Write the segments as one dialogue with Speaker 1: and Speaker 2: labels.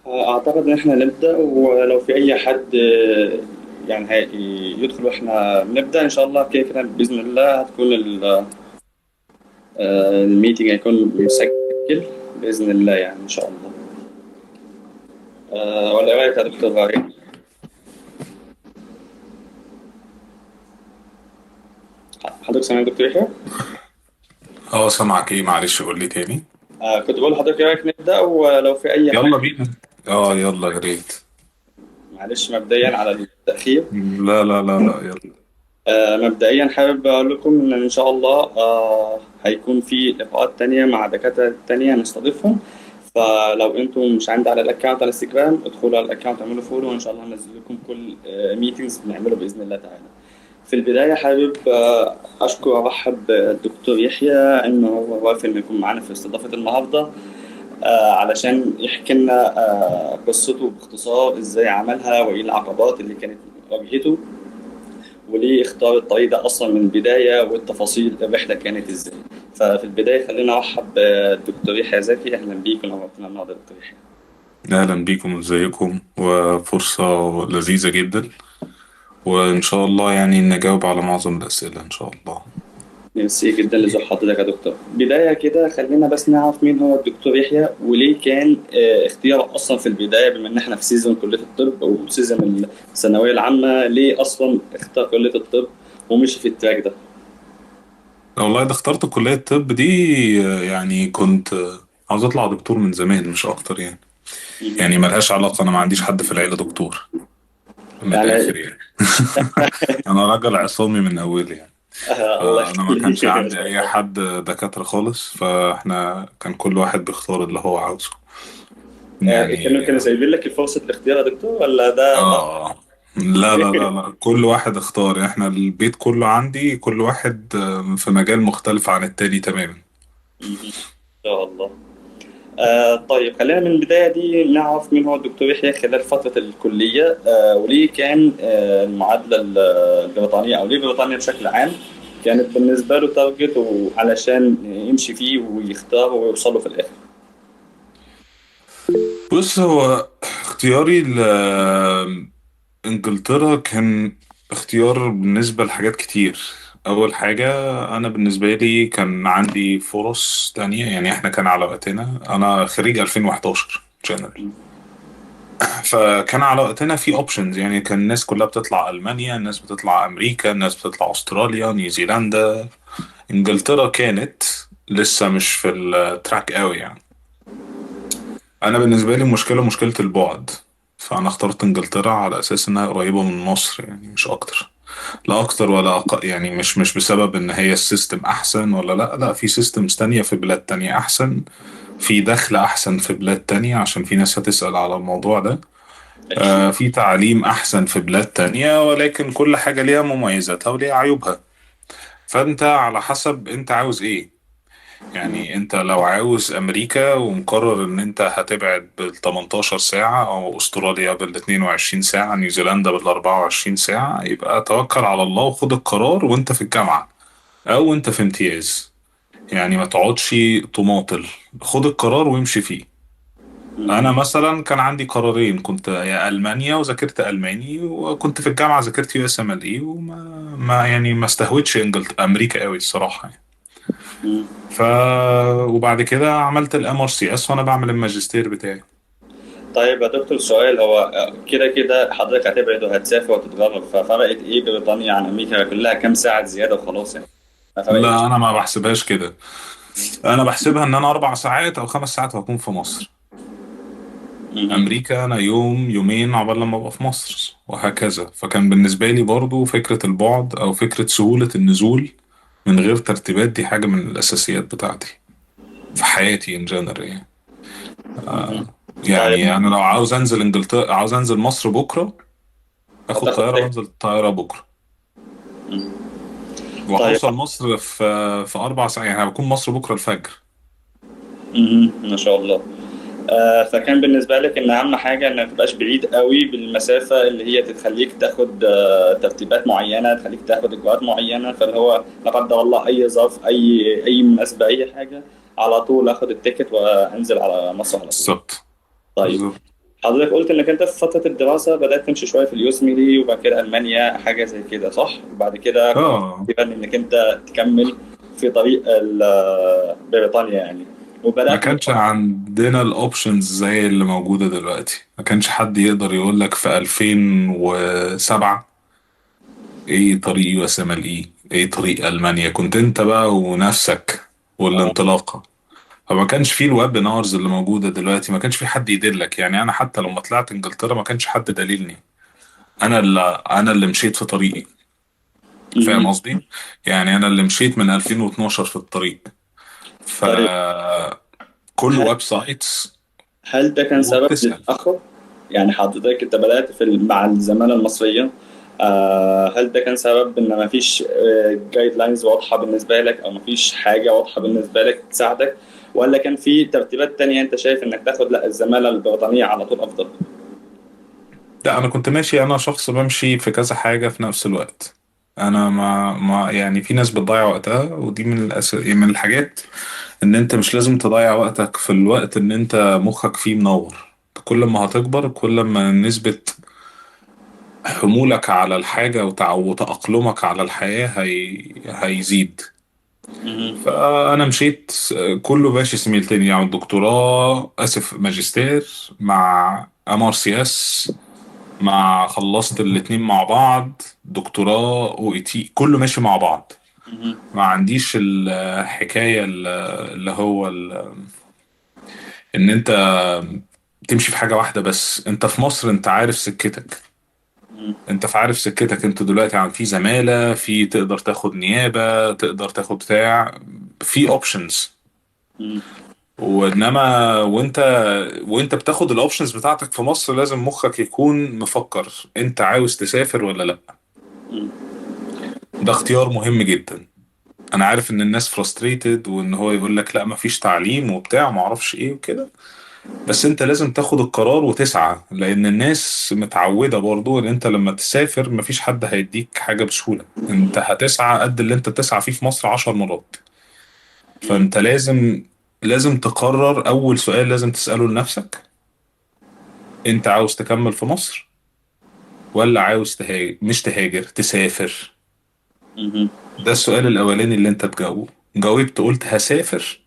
Speaker 1: أعتقد إن إحنا نبدأ، ولو في أي حد يعني يدخل وإحنا نبدأ إن شاء الله. كده كده بإذن الله هتكون الميتنج هيكون مسجل بإذن الله، يعني إن شاء الله. ولا إيه رأيك يا دكتور غالي؟ حضرتك سامعني يا دكتور يحيى؟
Speaker 2: اه، سامعك. ايه؟ معلش قول لي تاني.
Speaker 1: كنت بقول لحضرتك إيه رأيك نبدأ، ولو في أي
Speaker 2: يلا
Speaker 1: حاجة.
Speaker 2: بينا. اه، يلا يا ريت.
Speaker 1: معلش مبدئيا على التأخير.
Speaker 2: لا لا لا لا، يلا.
Speaker 1: مبدئيا حابب أقول لكم إن شاء الله هيكون في لقاءات تانية مع دكاترة تانية هنستضيفهم. فلو انتم مش عندي على الاكونت على الانستجرام، ادخلوا على الاكونت اعملوا فولو، وان شاء الله هنزل لكم كل ميتينجز بنعمله باذن الله تعالى. في البدايه حابب اشكر وارحب بالدكتور يحيى انه هو وافق انه يكون معانا في استضافه النهارده، علشان يحكي لنا قصته باختصار، ازاي عملها وايه العقبات اللي كانت واجهته، وليه اختار الطريق ده اصلا من البدايه، والتفاصيل الرحله كانت ازاي. ففي البدايه خلينا ارحب بالدكتور يحيى زكي. اهلا بيك ونورتنا النهارده دكتور يحيى.
Speaker 2: اهلا بيكم، ازيكم؟ وفرصة لذيذة جدا، وان شاء الله يعني نجاوب على معظم الاسئلة ان شاء الله.
Speaker 1: ميرسي جدا لذوق حضرتك يا دكتور. بدايه كده خلينا بس نعرف مين هو الدكتور يحيى، وليه كان اختياره اصلا في البدايه، بما ان احنا في سيزون كليه الطب وسيزون الثانويه العامه، ليه اصلا اختار كليه الطب ومشي في التراك ده؟
Speaker 2: والله ده اخترت كلية الطب دي. يعني كنت عاوز اطلع دكتور من زمان، مش اكتر يعني.
Speaker 1: مهم.
Speaker 2: يعني ملهاش علاقة، انا ما عنديش حد في العيلة دكتور من الاخر
Speaker 1: يعني
Speaker 2: يعني. انا راجل عصامي من اولي يعني.
Speaker 1: الله
Speaker 2: فانا ما كانش
Speaker 1: يخليك ما
Speaker 2: عندي
Speaker 1: شاء
Speaker 2: اي
Speaker 1: الله.
Speaker 2: حد دكاترة خالص، فاحنا كان كل واحد بيختار اللي هو عاوزه
Speaker 1: كانوا
Speaker 2: يعني.
Speaker 1: سايبين لك فرصه الاختيار يا دكتور، ولا ده
Speaker 2: اه، لا لا لا لا، كل واحد اختار. احنا البيت كله عندي، كل واحد في مجال مختلف عن التاني تماما.
Speaker 1: مهم. ان شاء الله. طيب خلينا من البداية دي نعرف مين هو الدكتور يحيى خلال فترة الكلية، وليه كان المعادلة البريطانية، أو ليه بريطانيا بشكل عام كانت بالنسبة له تارجت، وعلشان يمشي فيه ويختار ويوصل له في الآخر.
Speaker 2: بص، هو اختياري لإنجلترا كان اختيار بالنسبة لحاجات كتير. أول حاجة، أنا بالنسبة لي كان عندي فرص تانية. يعني احنا كان على وقتنا، أنا خريج 2011 جنرال. فكان على وقتنا في اوبشنز، يعني كان الناس كلها بتطلع المانيا، الناس بتطلع امريكا، الناس بتطلع استراليا، نيوزيلندا. انجلترا كانت لسه مش في التراك قوي يعني. انا بالنسبه لي مشكله البعد. فانا اخترت انجلترا على اساس انها قريبه من مصر، يعني مش اكتر. لا اكتر ولا يعني مش بسبب ان هي السيستم احسن ولا لا. لا، في سيستمز تانية في بلاد تانية احسن، في دخل احسن في بلاد تانية، عشان في ناس هتسأل على الموضوع ده.
Speaker 1: أكيد.
Speaker 2: في تعليم أحسن في بلاد تانية، ولكن كل حاجة ليها مميزاتها وليها عيوبها. فأنت على حسب أنت عاوز إيه. يعني أنت لو عاوز أمريكا ومقرر إن أنت هتبعد بال 18 ساعة، أو أستراليا بال 22 ساعة، نيوزيلندا بال 24 ساعة، يبقى توكل على الله وخد القرار وأنت في الجامعة أو أنت في امتياز. يعني ما تقعدش تماطل، خد القرار وامشي فيه. انا
Speaker 1: مهم.
Speaker 2: مثلا كان عندي قرارين، كنت يا المانيا وذاكرت الماني، وكنت في الجامعه ذاكرت يو اس ام ال اي، وما ما يعني ما استهوتش امريكا قوي الصراحه يعني.
Speaker 1: مهم.
Speaker 2: ف وبعد كده عملت الام ار سي اس وانا بعمل الماجستير بتاعي.
Speaker 1: طيب يا دكتور، سؤال. هو كده كده حضرتك هتبعد وهتسافر وتتغرب، ففرقت إيه بريطانيا عن أمريكا؟ كلها كام ساعة زيادة وخلاص يعني، ما فرقتش.
Speaker 2: لا، انا ما بحسبهاش كده. انا بحسبها ان انا 4 ساعات او 5 ساعات وهكون في مصر.
Speaker 1: مهم.
Speaker 2: امريكا انا يوم يومين عقبال لما ابقى في مصر، وهكذا. فكان بالنسبه لي برضو فكره البعد او فكره سهوله النزول من غير ترتيبات دي حاجه من الاساسيات بتاعتي في حياتي ان جنرال يعني.
Speaker 1: مهم. طيب
Speaker 2: يعني انا لو عاوز انزل انجلترا، عاوز انزل مصر بكره، اخد
Speaker 1: هتاخد
Speaker 2: طياره
Speaker 1: تاني.
Speaker 2: وانزل الطياره بكره،
Speaker 1: مم. طيب.
Speaker 2: وهوصل مصر في 4 ساعات. يعني هكون مصر بكره الفجر.
Speaker 1: ما شاء الله. فكان بالنسبة لك إن أهم حاجة إن ما تبقاش بعيد قوي بالمسافة اللي هي تخليك تاخد ترتيبات معينة، تخليك تاخد إجراءات معينة، فاللي هو لا قدر الله أي ظرف، أي مناسبة، أي حاجة، على طول آخد التيكت وأنزل على مصر على طول.
Speaker 2: بالظبط.
Speaker 1: طيب.
Speaker 2: بالظبط.
Speaker 1: حضرتك قلت انك انت في فتره الدراسه بدات تمشي شويه في اليوسميلي، وبعد كده المانيا حاجه زي كده صح؟ وبعد كده قررت
Speaker 2: اه،
Speaker 1: تقريبا انك انت تكمل في طريق بريطانيا يعني،
Speaker 2: ما
Speaker 1: وبدات
Speaker 2: كانش عندنا الاوبشنز زي اللي موجودة دلوقتي. ما كانش حد يقدر يقول لك في 2007 ايه طريق يو اس ام ال اي، ايه طريق المانيا. كنت انت بقى ونفسك
Speaker 1: اه.
Speaker 2: والانطلاقة. فما كانش فيه الويب نارز اللي موجودة دلوقتي، ما كانش فيه حد يدلك. يعني انا حتى لما طلعت انجلترا ما كانش حد دليلني، انا اللي مشيت في طريقي. فاهم
Speaker 1: مهم.
Speaker 2: قصدي؟ يعني انا اللي مشيت من 2012 في الطريق.
Speaker 1: طيب،
Speaker 2: فكل
Speaker 1: هل
Speaker 2: ويب سايتس
Speaker 1: هل ده كان سبب
Speaker 2: وبتسأل.
Speaker 1: للتاخر؟ يعني حضرتك انت بدات مع الزماله المصريه، هل ده كان سبب ان ما فيش جايد لاينز واضحه بالنسبه لك، او ما فيش حاجه واضحه بالنسبه لك تساعدك، ولا كان في ترتيبات تانية انت شايف انك تاخد لا الزماله البريطانيه على طول افضل؟
Speaker 2: لا، انا كنت ماشي، انا شخص بمشي في كذا حاجة في نفس الوقت. انا ما يعني في ناس بتضيع وقتها، ودي من الحاجات ان انت مش لازم تضيع وقتك في الوقت ان انت مخك فيه منور. كل ما هتكبر كل ما نسبة حمولك على الحاجة وتأقلمك على الحياة هيزيد.
Speaker 1: مهم.
Speaker 2: فأنا مشيت كله ماشي سيميلتاني، يعني دكتوراه، آسف ماجستير مع MRCS، مع خلصت الاتنين مع بعض، دكتوراه OET، كله ماشي مع بعض.
Speaker 1: مهم.
Speaker 2: ما عنديش الحكاية اللي هو ان انت تمشي في حاجة واحدة بس. انت في مصر انت عارف سكتك،
Speaker 1: مهم.
Speaker 2: انت في عارف سكتك. انت دلوقتي عم في زمالة، في تقدر تاخد نيابة، تقدر تاخد بتاع، في اوبشنز.
Speaker 1: مهم.
Speaker 2: وانما وانت بتاخد الاوبشنز بتاعتك في مصر، لازم مخك يكون مفكر انت عاوز تسافر ولا لا.
Speaker 1: مهم.
Speaker 2: ده اختيار مهم جدا. انا عارف ان الناس فرستريتد، وان هو يقول لك لا مفيش تعليم وبتاع ما اعرفش ايه وكده. بس انت لازم تاخد القرار وتسعى، لان الناس متعودة برضو ان انت لما تسافر مفيش حد هيديك حاجة بسهولة. انت هتسعى قد اللي انت بتسعى فيه في مصر 10 مرات.
Speaker 1: مهم.
Speaker 2: فانت لازم تقرر. اول سؤال لازم تسأله لنفسك: انت عاوز تكمل في مصر ولا عاوز تهاجر؟ مش تهاجر، تسافر.
Speaker 1: مهم.
Speaker 2: ده السؤال الاولاني اللي انت تجاوبه. جاوبت قلت هسافر،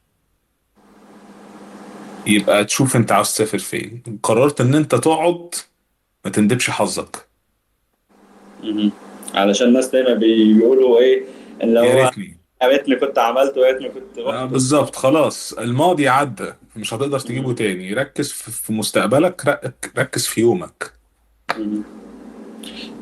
Speaker 2: يبقى تشوف انت عاوز تسافر فين. قررت ان انت تقعد، ما تندبش حظك.
Speaker 1: مهم. علشان الناس دايما بيقولوا ايه، اللي
Speaker 2: يا
Speaker 1: هو
Speaker 2: ريتني.
Speaker 1: يا ريتني كنت عملت، ويا ريتني كنت رحت.
Speaker 2: بالظبط، خلاص الماضي عدى، مش هتقدر تجيبه
Speaker 1: مهم.
Speaker 2: تاني. ركز في مستقبلك، ركز في يومك.
Speaker 1: مهم.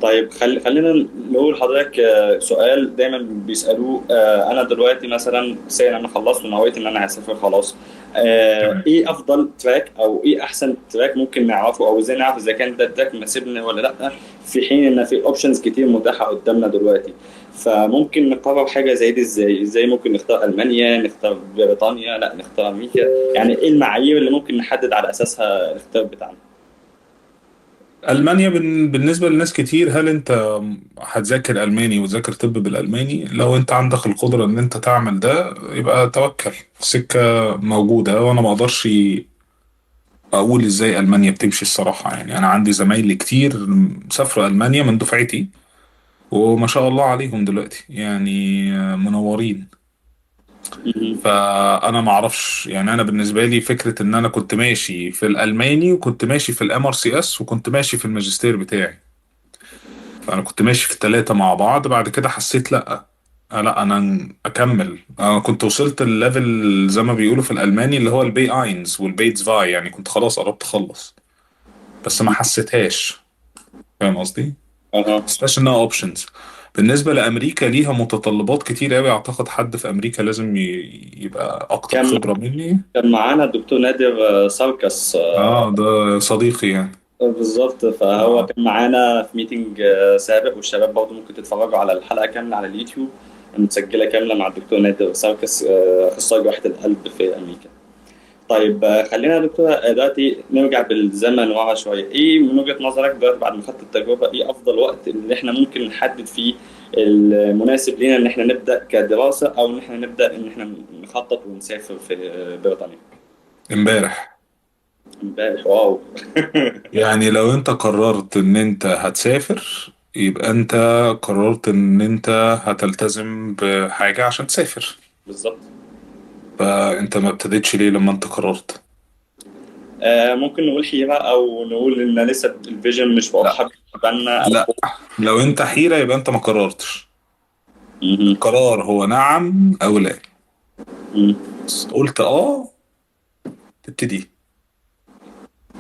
Speaker 1: طيب، خلينا نقول لحضرتك سؤال دايما بيسألوه. أنا دلوقتي مثلا أنا خلصت ونويت إن أنا هسافر خلاص.
Speaker 2: تمام.
Speaker 1: إيه أفضل تراك أو إيه أحسن تراك ممكن نعرفه، أو إزاي نعرف إذا كان ده تراك مناسبني ولا لأ، في حين إن في أوبشنز كتير متاحة قدامنا دلوقتي؟ فممكن نقرر حاجة زي دي إزاي ممكن نختار ألمانيا، نختار بريطانيا، لا نختار أمريكا؟ يعني إيه المعايير اللي ممكن نحدد على أساسها الاختيار بتاعنا؟
Speaker 2: ألمانيا بالنسبة لناس كتير. هل أنت هتذاكر ألماني وتذاكر طب بالألماني؟ لو أنت عندك القدرة إن أنت تعمل ده يبقى توكل، السكة موجودة. وأنا ما أقدرش أقول إزاي ألمانيا بتمشي الصراحة. يعني أنا عندي زمايلي كتير سافروا ألمانيا من دفعتي، وما شاء الله عليهم دلوقتي يعني منورين.
Speaker 1: مهم.
Speaker 2: فانا ما اعرفش. يعني انا بالنسبه لي فكره ان انا كنت ماشي في الالماني، وكنت ماشي في MRCS، وكنت ماشي في الماجستير بتاعي. فانا كنت ماشي في الثلاثه مع بعض. بعد كده حسيت لا، لا انا اكمل. انا كنت وصلت الليفل زي ما بيقولوا في الالماني اللي هو البي اينز والبي 2، يعني كنت خلاص قربت اخلص، بس ما حسيتهاش. فاهم قصدي؟
Speaker 1: أها.
Speaker 2: متحسش انها اوبشنز. بالنسبه لامريكا ليها متطلبات كتير قوي. اعتقد حد في امريكا لازم يبقى اكتر
Speaker 1: كم
Speaker 2: خبره مني.
Speaker 1: كان معانا الدكتور نادر ساركس.
Speaker 2: اه، ده صديقي يعني.
Speaker 1: بالظبط، فهو
Speaker 2: اه،
Speaker 1: كان معانا في ميتنج سابق، والشباب برضه ممكن تتفرجوا على الحلقة كاملة على اليوتيوب، متسجلة كاملة مع الدكتور نادر ساركس، أخصائي جراحة القلب في أمريكا. طيب، خلينا يا دكتور دلوقتي نرجع بالزمن ورا شوية. إيه من وجهة نظرك دلوقتي بعد ما خدت التجربة، إيه أفضل وقت اللي إحنا ممكن نحدد فيه المناسب لينا إن إحنا نبدأ كدراسة، أو إن إحنا نبدأ إن إحنا نخطط ونسافر في بريطانيا؟
Speaker 2: امبارح.
Speaker 1: امبارح، واو.
Speaker 2: يعني لو انت قررت ان انت هتسافر، يبقى انت قررت ان انت هتلتزم بحاجة عشان تسافر.
Speaker 1: بالظبط.
Speaker 2: فانت ما ابتديتش ليه لما انت قررت؟
Speaker 1: ممكن نقول حيرة، او نقول ان لسه الفيجن مش
Speaker 2: لا،
Speaker 1: واضحة بالنسبة لنا،
Speaker 2: لا،
Speaker 1: او.
Speaker 2: لو انت حيرة يبقى انت ما قررتش.
Speaker 1: مهم.
Speaker 2: القرار هو نعم او لا.
Speaker 1: مم.
Speaker 2: بس قلت اه، تبتدي.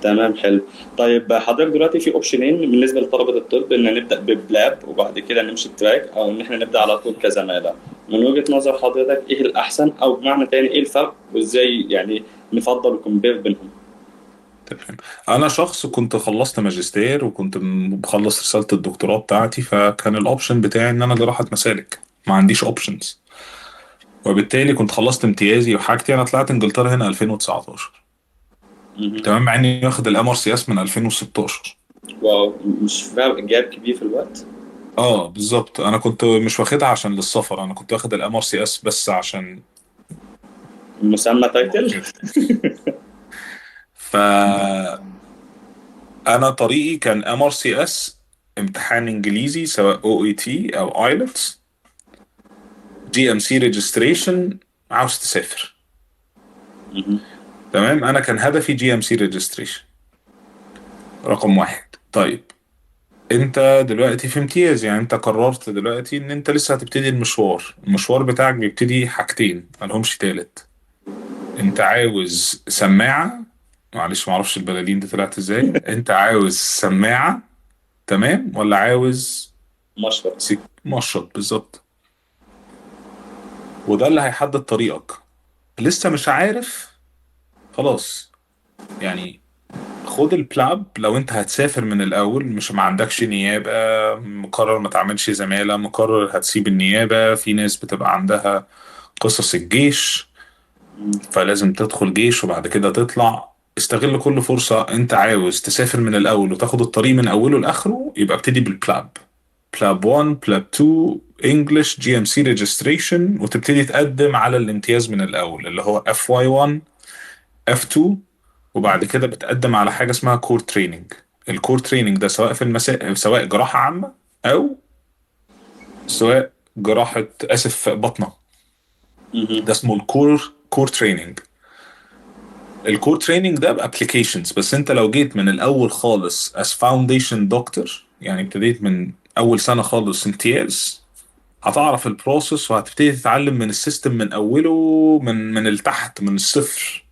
Speaker 1: تمام، حلو. طيب حضرتك دلوقتي في اوبشنين بالنسبه لطلبه الطب، ان نبدا ببلاب وبعد كده نمشي تراك، او ان احنا نبدا على طول كزماله. من وجهه نظر حضرتك ايه الاحسن، او بمعنى تاني ايه الفرق، وازاي يعني نفضل كومبير بينهم؟
Speaker 2: تمام. انا شخص كنت خلصت ماجستير وكنت بخلص رسالة الدكتوراه بتاعتي، فكان الاوبشن بتاعي ان انا جراحة مسالك، ما عنديش اوبشنز. وبالتالي كنت خلصت امتيازي وحاجتي، انا طلعت انجلترا هنا 2019.
Speaker 1: مهم.
Speaker 2: تمام، مع اني واخد الام ار سي اس من 2016.
Speaker 1: واو، مش فرق جاب كبير في الوقت.
Speaker 2: اه بالظبط، انا كنت مش واخدها عشان للسفر، انا كنت واخد الام ار سي اس بس عشان
Speaker 1: المسمى تايتل.
Speaker 2: واخدها. فانا طريقي كان ام ار سي اس، امتحان انجليزي سواء او اي تي او ايلتس، جي ام سي ريجستريشن، عاوز تسافر.
Speaker 1: مهم.
Speaker 2: تمام، انا كان هدفي جي ام سي ريجستريشن رقم واحد. طيب، انت دلوقتي في امتياز، يعني انت قررت دلوقتي ان انت لسه هتبتدي المشوار بتاعك بيبتدي حاجتين ملهمش تالت. انت عاوز سماعة، معلش معرفش البلالين دي طلعت ازاي، انت عاوز سماعة، تمام، ولا عاوز
Speaker 1: مشفى.
Speaker 2: مشرط بالظبط. وده اللي هيحدد طريقك. لسه مش عارف، خلاص يعني. خد البلاب لو انت هتسافر من الاول، مش ما عندكش نيابة، مقرر ما تعملش زمالة، مقرر هتسيب النيابة. في ناس بتبقى عندها قصص الجيش،
Speaker 1: مم.
Speaker 2: فلازم تدخل جيش وبعد كده تطلع. استغل كل فرصة. انت عاوز تسافر من الاول وتاخد الطريق من اوله لاخره، يبقى ابتدي بالبلاب. بلاب 1، بلاب 2، انجلش، جي ام سي ريجستريشن، وتبتدي تقدم على الامتياز من الاول اللي هو اف واي 1، اف 2. وبعد كده بتقدم على حاجة اسمها كور تريننج. الكور تريننج ده سواء في سواء جراحة عامة، او سواء جراحة، اسف، بطنة.
Speaker 1: مهم.
Speaker 2: ده اسمه كور تريننج. الكور تريننج ده بابليكيشنز، بس انت لو جيت من الاول خالص as foundation doctor، يعني ابتديت من اول سنة خالص امتياز، هتعرف البروسيس وهتبتدي تتعلم من السيستم من اوله، من التحت، من الصفر،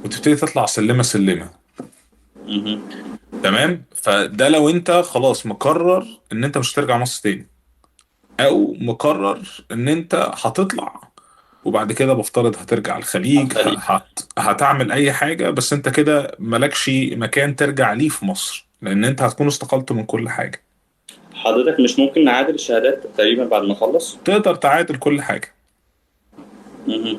Speaker 2: وتبتدي تطلع سلمة سلمة.
Speaker 1: مهم.
Speaker 2: تمام، فده لو انت خلاص مقرر ان انت مش هترجع مصر تاني، او مقرر ان انت هتطلع وبعد كده بفترض هترجع الخليج،
Speaker 1: الخليج.
Speaker 2: هتعمل اي حاجة، بس انت كده مالكش مكان ترجع ليه في مصر، لان انت هتكون استقلت من كل حاجة.
Speaker 1: حضرتك مش ممكن نعادل الشهادات تقريبا بعد ما اخلص؟
Speaker 2: تقدر تعادل كل حاجة.
Speaker 1: مهم.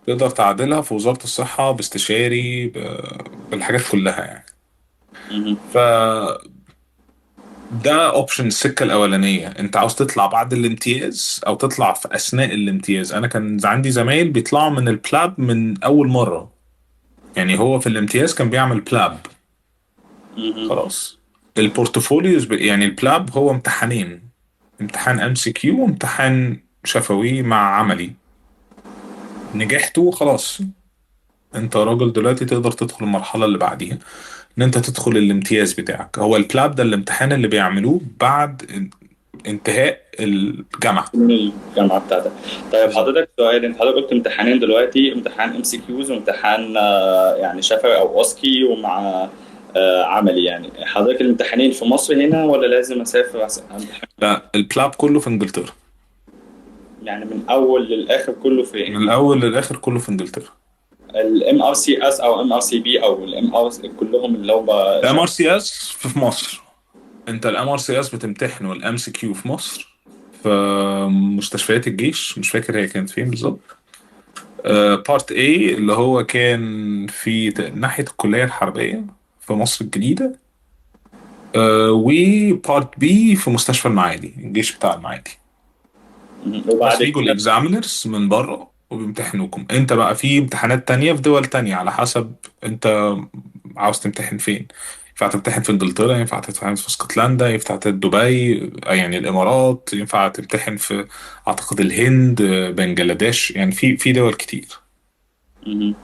Speaker 2: تقدر تعادلها في وزارة الصحة باستشاري، بالحاجات كلها يعني.
Speaker 1: مهم.
Speaker 2: ف ده اوبشن السكة الأولانية. انت عاوز تطلع بعد الامتياز او تطلع في اثناء الامتياز. انا كان عندي زمايل بيطلعوا من البلاب من اول مرة، يعني هو في الامتياز كان بيعمل بلاب.
Speaker 1: مهم.
Speaker 2: خلاص، البورتفوليوز يعني البلاب هو امتحانين، امتحان ام سي كيو وامتحان شفوي مع عملي. نجحته خلاص، انت راجل دلوقتي تقدر تدخل المرحلة اللي بعديها، ان انت تدخل الامتياز بتاعك. هو البلاب ده الامتحان اللي بيعملوه بعد انتهاء الجامعة.
Speaker 1: من الجامعه بتاعتك. طيب
Speaker 2: بالظبط.
Speaker 1: حضرتك سؤال، انت حضرتك قلت امتحانين دلوقتي، امتحان ام سي كيوز وامتحان يعني شفوي او اوسكي، ومع عملي. يعني حضرتك الامتحانين في مصر هنا، ولا لازم اسافر امتحان؟
Speaker 2: لا، البلاب كله في انجلترا.
Speaker 1: يعني من اول للاخر كله في
Speaker 2: من الاول للاخر كله في انجلترا.
Speaker 1: الام ار سي اس او ام ار سي بي او الام ار، كلهم اللي هو
Speaker 2: الام ار سي اس في مصر. انت الام ار سي اس بتمتحن والام سي كيو في مصر، في مستشفيات الجيش، مش فاكر هي كانت فين بالظبط. بارت اي اللي هو كان في ناحية الكلية الحربية في مصر الجديدة. وبارت بي في مستشفى المعادي، الجيش بتاع المعادي. بس
Speaker 1: وبعد
Speaker 2: بيجوا
Speaker 1: كده.
Speaker 2: الاكزامينرز من بره، وبيمتحنوكم. انت بقى في امتحانات تانية في دول تانية على حسب انت عاوز تمتحن فين. ينفع تمتحن في انجلترا، ينفع تمتحن في اسكتلندا، ينفع تمتحن دبي يعني الامارات، ينفع تمتحن في اعتقد الهند، بنجلاديش، يعني في دول كتير.
Speaker 1: مهم.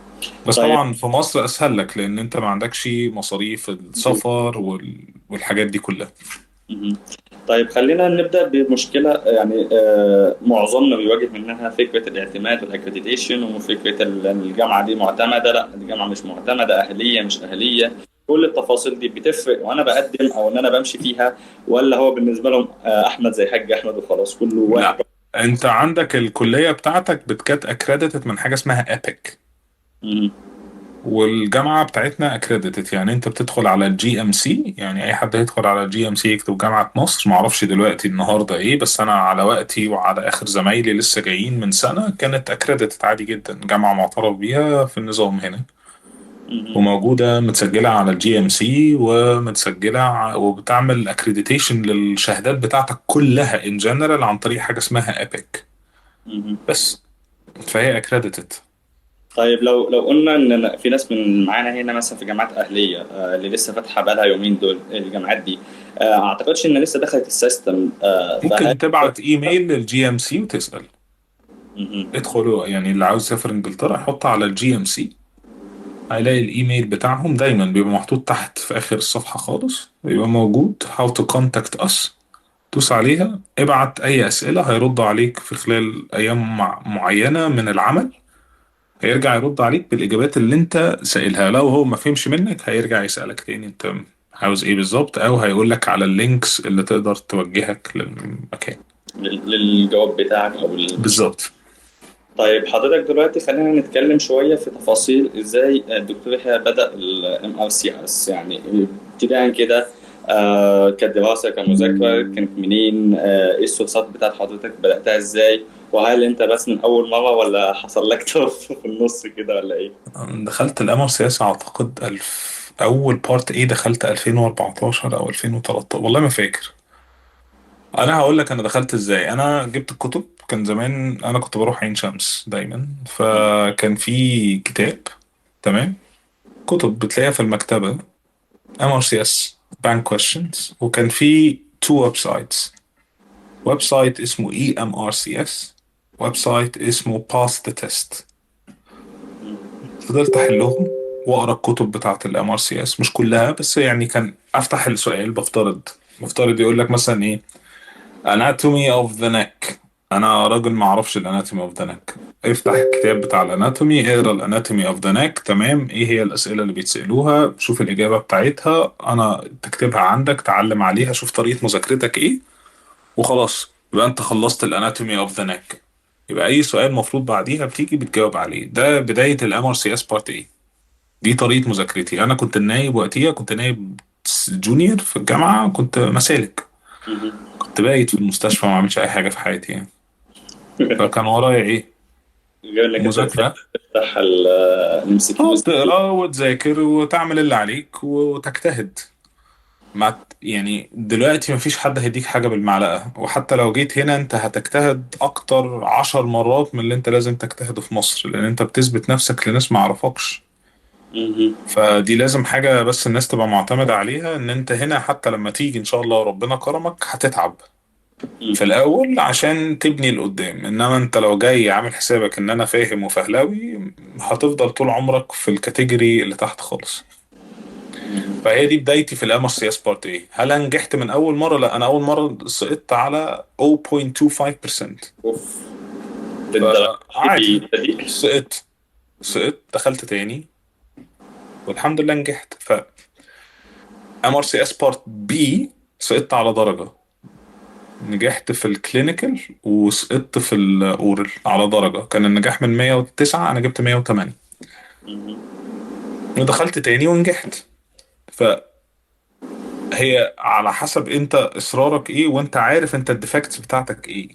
Speaker 2: بس
Speaker 1: طيب.
Speaker 2: طبعا في مصر اسهل لك لان انت ما عندكش مصاريف السفر والحاجات دي كلها.
Speaker 1: مهم. طيب خلينا نبدأ بمشكلة يعني معظمنا بيواجه منها فكرة الاعتماد والاكريديتيشن، وفكرة الجامعة دي معتمدة، لا الجامعة مش معتمدة، أهلية مش أهلية. كل التفاصيل دي بتفرق وأنا بقدم أو إن أنا بمشي فيها، ولا هو بالنسبة لهم أحمد زي حاج أحمد وخلاص كله واحد؟
Speaker 2: لا، انت عندك الكلية بتاعتك بتكات اكريديتد من حاجة اسمها ايبك،
Speaker 1: مهم.
Speaker 2: والجامعة بتاعتنا اكريديتد. يعني انت بتدخل على الجي ام سي، يعني اي حد يدخل على الجي ام سي يكتب جامعة مصر. معرفش دلوقتي النهاردة ايه، بس انا على وقتي وعلى اخر زمايلي لسه جايين من سنة كانت اكريديتد عادي جدا، جامعة معترف بيها في النظام هنا،
Speaker 1: مهم.
Speaker 2: وموجودة متسجلة على الجي ام سي، ومتسجلة وبتعمل اكريديتيشن للشهادات بتاعتك كلها ان جنرال عن طريق حاجة اسمها ايبك
Speaker 1: مهم.
Speaker 2: بس. فهي اكريديتد.
Speaker 1: طيب لو قلنا ان في ناس من معانا هنا مثلا في جامعات اهليه اللي لسه فاتحه بقالها يومين دول الجامعات دي، اعتقدش ان لسه دخلت السيستم، فهل؟
Speaker 2: ممكن تبعت ايميل للجي ام سي وتسأل.
Speaker 1: مهم.
Speaker 2: ادخلوا يعني اللي عاوز يسافر انجلترا يحط على الجي ام سي، هيلاقي الايميل بتاعهم دايما بيبقى محطوط تحت في اخر الصفحة خالص، بيبقى موجود how to contact us. دوس عليها، ابعت اي اسئلة هيردوا عليك في خلال ايام معينة من العمل. هيرجع يرد عليك بالاجابات اللي انت سائلها. لو هو ما فهمش منك هيرجع يسألك تاني انت عاوز ايه بالظبط، او هيقول لك على اللينكس اللي تقدر توجهك للمكان.
Speaker 1: للجواب بتاعك او
Speaker 2: بالظبط.
Speaker 1: طيب حضرتك دلوقتي خلينا نتكلم شويه في تفاصيل ازاي الدكتور يحيى بدأ الام ار سي اس، يعني ابتداء كده كدراسه كمذاكره كانت منين، ايه السورسات بتاعت حضرتك بدأتها ازاي، وهل انت بس من اول مره ولا حصل لك طرف في النص كده ولا ايه؟
Speaker 2: دخلت القمر سياسة أعتقد أول بارت إيه دخلت 2014 أو 2013 والله ما فاكر. أنا هقول لك أنا دخلت إزاي. أنا جبت الكتب. كان زمان أنا كنت بروح عين شمس دايما، فكان في كتاب، تمام، كتب بتلاقيها في المكتبة، قمر سياسة بانك كويشنز. وكان في تو ويب سايتس، ويب سايت اسمه اي ام ار سي اس، ويب سايت اسمه باس ذا تيست. فضلت احلهم واقرا الكتب بتاعه الام ار سي اس، مش كلها بس يعني. كان افتح السؤال بفترض يقول لك مثلا ايه anatomy of the neck. انا راجل ما اعرفش الاناتومي اوف ذا neck. افتح الكتاب بتاع الاناتومي، اقرا الاناتومي اوف ذا neck، تمام، ايه هي الاسئله اللي بيتسالوها، شوف الاجابه بتاعتها، انا تكتبها عندك تعلم عليها، شوف طريقه مذاكرتك ايه، وخلاص يبقى انت خلصت الاناتومي اوف ذا neck. يبقى اي سؤال مفروض بعديها بتيجي بتجاوب عليه. ده بدايه الام ار سي اس بارت ايه. دي طريقة مذاكرتي. أنا كنت النايب وقتها، كنت نايب جونيور في الجامعة، كنت مسالك،
Speaker 1: مهم.
Speaker 2: كنت بايت في المستشفى ما عملش أي حاجة في حياتي يعني. فكان ورايا إيه؟
Speaker 1: غير انك انت
Speaker 2: مذاكرة.
Speaker 1: تفتح الام سي كيوز.
Speaker 2: تقرا وتذاكر وتعمل اللي عليك وتجتهد. يعني دلوقتي مفيش حد هيديك حاجة بالمعلقة، وحتى لو جيت هنا انت هتجتهد أكتر 10 مرات من اللي انت لازم تجتهده في مصر، لأن انت بتثبت نفسك لناس معرفكش. فدي لازم حاجة بس الناس تبقى معتمدة عليها، ان انت هنا حتى لما تيجي ان شاء الله ربنا كرمك هتتعب في الاول عشان تبني لقدام. انما انت لو جاي عامل حسابك ان انا فاهم وفهلاوي هتفضل طول عمرك في الكاتيجوري اللي تحت خالص. فهي دي بدايتي في الام اس سي اس بارت ايه. هل أنا نجحت من اول مرة؟ لا، انا اول مرة سقطت على 0.25%.
Speaker 1: اوف، للدرجه
Speaker 2: فعادي،
Speaker 1: دي؟
Speaker 2: سقطت دخلت تاني والحمد لله نجحت. ام ار سي اس بارت بي سقطت على درجة، نجحت في الكلينيكال وسقطت في الاورال على درجة. كان النجاح من 109، انا جبت 108. ودخلت تاني ونجحت. فهي على حسب انت اصرارك ايه، وانت عارف انت الديفكتس بتاعتك ايه.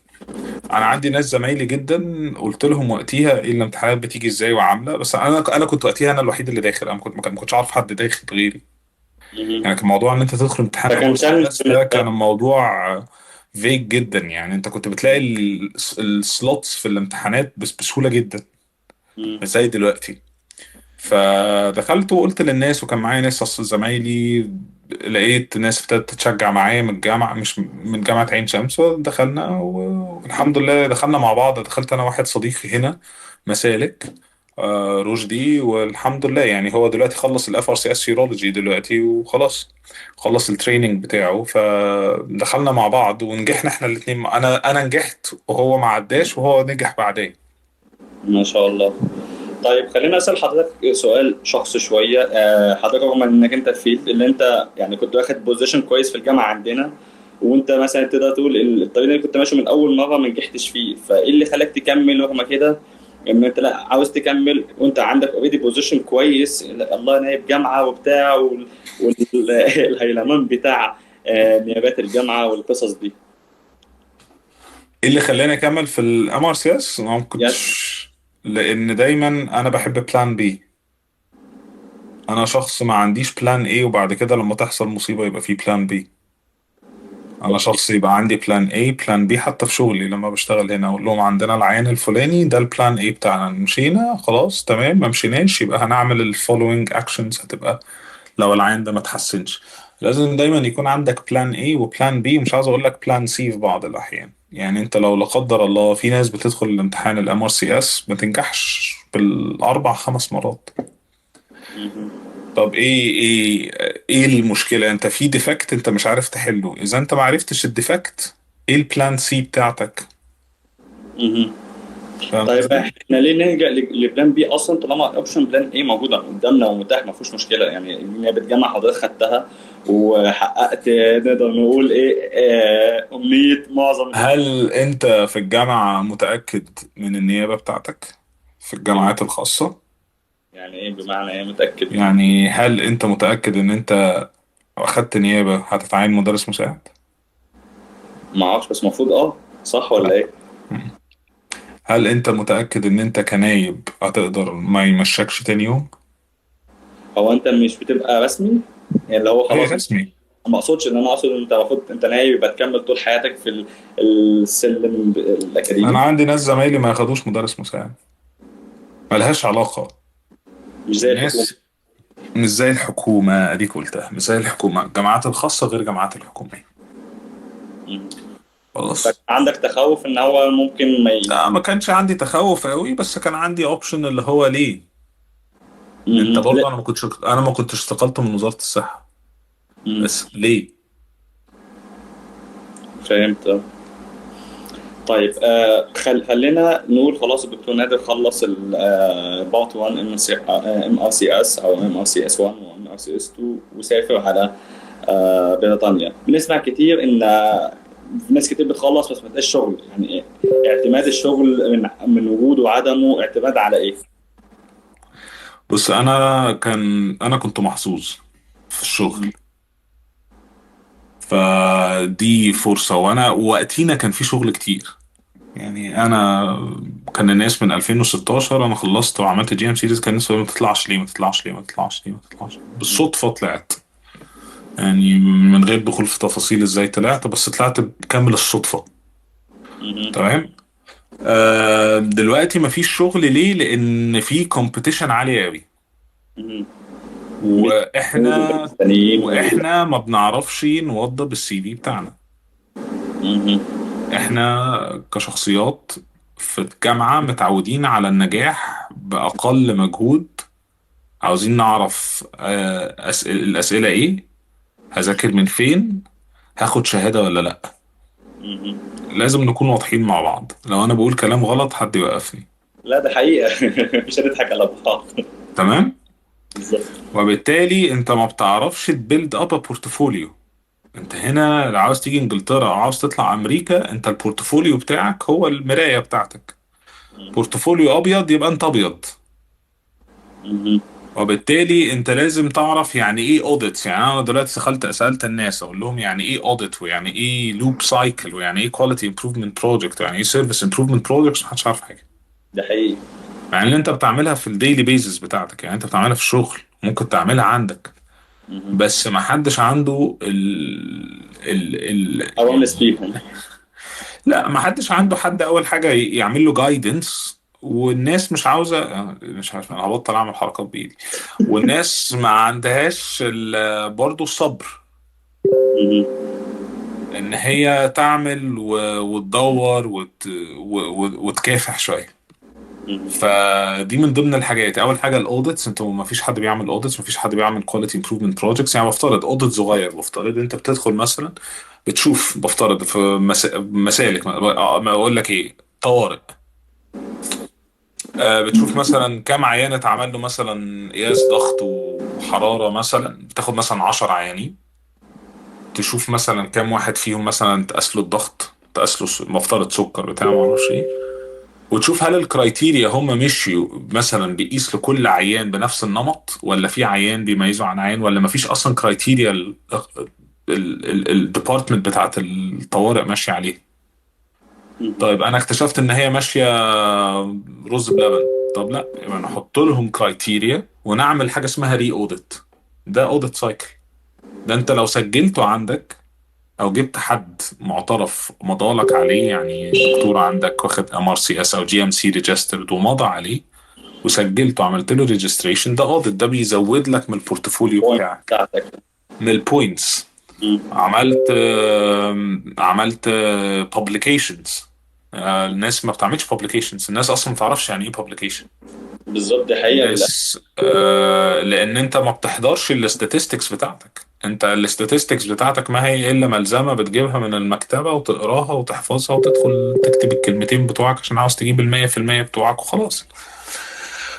Speaker 2: انا عندي ناس زمايلي جدا قلت لهم وقتها ايه الامتحانات بتيجي ازاي وعامله، بس انا كنت وقتها انا الوحيد اللي داخل. انا ما كنتش عارف حد داخل غيري. يعني كان موضوع ان انت تدخل امتحان ام ار
Speaker 1: فكان
Speaker 2: سي
Speaker 1: شان
Speaker 2: اس ده كان الموضوع فيك جدا. يعني انت كنت بتلاقي السلوتس في الامتحانات بس بسهولة جدا.
Speaker 1: مم.
Speaker 2: مش زي دلوقتي. فدخلت وقلت للناس، وكان معايا ناس أصل زمايلي، لقيت ناس ابتدت تتشجع معايا من الجامعة، مش من جامعة عين شمس، ودخلنا والحمد لله دخلنا مع بعض. دخلت أنا واحد صديقي هنا مسالك، رشدي، والحمد لله يعني هو دلوقتي خلص الاف ار سي اس سيرولوجي دلوقتي وخلاص، خلص التريننج بتاعه. فدخلنا مع بعض ونجحنا احنا الاثنين، انا نجحت وهو ما عداش، وهو نجح بعدين.
Speaker 1: ما شاء الله. طيب خليني اسال حضرتك سؤال شخصي شويه. حضرتك رغم انك انت في اللي انت يعني كنت واخد بوزيشن كويس في الجامعه عندنا، وانت مثلا تقدر تقول الطريق اللي كنت ماشي من اول مره ما نجحتش فيه، فايه اللي خلاك تكمل رغم كده؟ ان انت لا عاوز تكمل وانت عندك اوريدي بوزيشن كويس، الله نائب جامعه وبتاع والهيلمان بتاع نيابات الجامعه والقصص دي.
Speaker 2: ايه اللي خلاني اكمل في الام ار سي اس؟ ما
Speaker 1: يس.
Speaker 2: كنتش، لان دايما انا بحب بلان بي. انا شخص ما عنديش بلان ايه وبعد كده لما تحصل مصيبة يبقى في بلان بي. انا
Speaker 1: اوكي.
Speaker 2: شخص يبقى عندي بلان اي بلان بي. حتى في شغلي لما بشتغل هنا اقول لهم عندنا العيان الفلاني ده البلان اي بتاعنا، مشينا خلاص تمام، ما مشيناش يبقى هنعمل الفولوينج اكشنز، هتبقى لو العيان ده ما تحسنش. لازم دايما يكون عندك بلان اي وبلان بي، مش عاوز اقول لك بلان سي في بعض الاحيان. يعني انت لو لا قدر الله، في ناس بتدخل الامتحان الام ار سي اس ما تنجحش بالاربع خمس مرات.
Speaker 1: مهم.
Speaker 2: طب ايه المشكلة؟ انت في ديفكت انت مش عارف تحله، اذا انت ما عرفتش الديفكت ايه البلان سي بتاعتك؟
Speaker 1: مهم.
Speaker 2: فاهم
Speaker 1: طيب
Speaker 2: قصدي؟
Speaker 1: احنا ليه نلجأ لبلان بي اصلا طالما اوبشن بلان ايه موجوده قدامنا ومتاح ما فيهوش مشكله؟ يعني نيابه جامعه حضرتك خدتها وحققت نقدر نقول ايه امنيه معظم
Speaker 2: هل انت في الجامعة متأكد من النيابة بتاعتك في الجامعات الخاصة؟
Speaker 1: يعني ايه بمعنى ايه متاكد؟
Speaker 2: يعني هل انت متأكد ان انت لو اخدت نيابة هتتعين مدرس مساعد؟
Speaker 1: ما اعرفش بس المفروض صح ولا
Speaker 2: لا.
Speaker 1: ايه؟
Speaker 2: مم. هل انت متأكد ان انت كنايب هتقدر ما يمشكش تاني يوم؟
Speaker 1: هو انت مش بتبقى رسمي يعني اللي هو
Speaker 2: ايه
Speaker 1: خلاص؟
Speaker 2: رسمي.
Speaker 1: ما اقصدش ان انا اقصد ان انت المفروض انت ناوي يبقى تكمل طول حياتك في السلم
Speaker 2: انا
Speaker 1: الاكاديمي.
Speaker 2: عندي ناس زمايلي ما ياخدوش مدرس مساعد، ملهاش علاقة.
Speaker 1: مش زي الحكومه.
Speaker 2: الناس مش زي الحكومة، اديك قلتها مش زي الحكومة. الجامعات الخاصة غير الجامعات الحكومية. خلاص.
Speaker 1: عندك تخوف ان هو ممكن ما
Speaker 2: لا ما كانش عندي تخوف قوي، بس كان عندي اوبشن اللي هو ليه. انت
Speaker 1: لا.
Speaker 2: برضه انا ما كنتش استقلت من وزارة الصحة،
Speaker 1: مم.
Speaker 2: بس ليه؟
Speaker 1: فهمت. طيب خلينا نقول خلاص الدكتور نادر خلص بارت 1 ام ار سي اس او ام ار سي اس 1 وام ار سي اس 2 وسافر على بريطانيا. بنسمع كتير ان ناس كتير بتخلص بس ما تلاقيش شغل، يعني إيه؟ اعتماد الشغل من وجوده وعدمه اعتماد على ايه؟
Speaker 2: بص انا كنت محظوظ في الشغل،
Speaker 1: مهم.
Speaker 2: فدي فرصة. وانا وقتينا كان في شغل كتير. يعني انا كان الناس من 2016 انا خلصت وعملت جي ام سيريز، كان الناس يقولوا ما تطلعش ليه، ما تطلعش ليه، ما تطلعش ليه، ما تطلعش. بالصدفة طلعت، يعني من غير دخول في تفاصيل ازاي طلعت، بس طلعت بكامل الصدفة.
Speaker 1: مهم.
Speaker 2: تمام. دلوقتي مفيش شغل ليه؟ لان في كومبيتيشن عالي قوي،
Speaker 1: مهم. بين الجنود وبين
Speaker 2: واحنا
Speaker 1: التانيين
Speaker 2: واحنا ما بنعرفش نوضب السي في بتاعنا.
Speaker 1: مهم.
Speaker 2: احنا كشخصيات في الجامعة متعودين على النجاح بأقل مجهود. عاوزين نعرف الأسئلة ايه، هذاكر من فين، هاخد شهادة ولا لا.
Speaker 1: مهم.
Speaker 2: لازم نكون واضحين مع بعض، لو انا بقول كلام غلط حد يوقفني.
Speaker 1: لا ده حقيقة. مش هنضحك على بعض.
Speaker 2: تمام.
Speaker 1: بالظبط.
Speaker 2: وبالتالي انت ما بتعرفش تبيلد اب بورتفوليو. انت هنا لو عاوز تيجي انجلترا او عاوز تطلع امريكا، انت البورتفوليو بتاعك هو المراية بتاعتك. بورتفوليو ابيض يبقى انت ابيض.
Speaker 1: مهم.
Speaker 2: وبالتالي انت لازم تعرف يعني ايه اوديت. يعني انا دلوقتي دخلت سالت الناس اقول لهم يعني ايه اوديت، ويعني ايه لوب سايكل، ويعني ايه كواليتي امبروفمنت بروجكت، ويعني ايه سيرفيس امبروفمنت بروجكت، محدش عارف حاجه.
Speaker 1: ده حقيقي.
Speaker 2: يعني اللي انت بتعملها في الديلي بيزس بتاعتك، يعني انت بتعملها في الشغل ممكن تعملها عندك،
Speaker 1: مهم.
Speaker 2: بس ما حدش عنده
Speaker 1: awareness
Speaker 2: يعني
Speaker 1: بيهم.
Speaker 2: لا ما حدش عنده حد اول حاجه يعمل له جايدنس والناس مش عاوزه، مش عارف، انا هبطل اعمل حركات بايدي. والناس ما عندهاش برضه الصبر
Speaker 1: مهم.
Speaker 2: ان هي تعمل وتدور وتكافح شويه.
Speaker 1: مهم.
Speaker 2: فدي من ضمن الحاجات. اول حاجه الاوديتس، انتوا ما فيش حد بيعمل اوديتس، ما فيش حد بيعمل كواليتي امبروفمنت بروجكتس. يعني بفترض اوديت صغير، بفترض انت بتدخل مثلا بتشوف، بفترض في مسالك، ما اقول لك ايه، طوارئ. بتشوف مثلا كام عيان اتعمل له مثلا قياس ضغط وحراره، مثلا بتاخد مثلا 10 عيانين، تشوف مثلا كام واحد فيهم مثلا تقاس له الضغط، تقاس له مفترض سكر بتاع ما اعرفش ايه، وتشوف هل الكرايتيريا هم مشيوا مثلا بيقيس لكل عيان بنفس النمط، ولا في عيان بيميزوا عن عيان، ولا مفيش اصلا كرايتيريا الديبارتمنت بتاعت الطوارئ ماشيه عليه.
Speaker 1: مهم.
Speaker 2: طيب انا اكتشفت ان هي ماشيه رز بلبن. طب لا، يبقى نحط لهم كرايتيريا ونعمل حاجه اسمها ري اوديت. ده اوديت سايكل. ده انت لو سجلته عندك، او جبت حد معترف مضالك عليه، يعني دكتور عندك واخد ام ار سي اس او جي ام سي ريجسترد ومضى عليه، وسجلته وعملت له ريجستريشن، ده اوديت، ده بيزود لك من البورتفوليو
Speaker 1: البوينت
Speaker 2: بتاعك،
Speaker 1: بتاعتك.
Speaker 2: من البوينتس.
Speaker 1: مم.
Speaker 2: عملت publications. الناس ما بتعملش publications، الناس اصلا ما تعرفش يعني ايه publication.
Speaker 1: بالظبط، دي حقيقة للأسف.
Speaker 2: الناس لان انت ما بتحضرش الاستاتستكس بتاعتك. انت الاستاتستكس بتاعتك ما هي الا ملزمه بتجيبها من المكتبه وتقراها وتحفظها وتدخل تكتب الكلمتين بتوعك عشان عاوز تجيب المية في المية بتوعك وخلاص.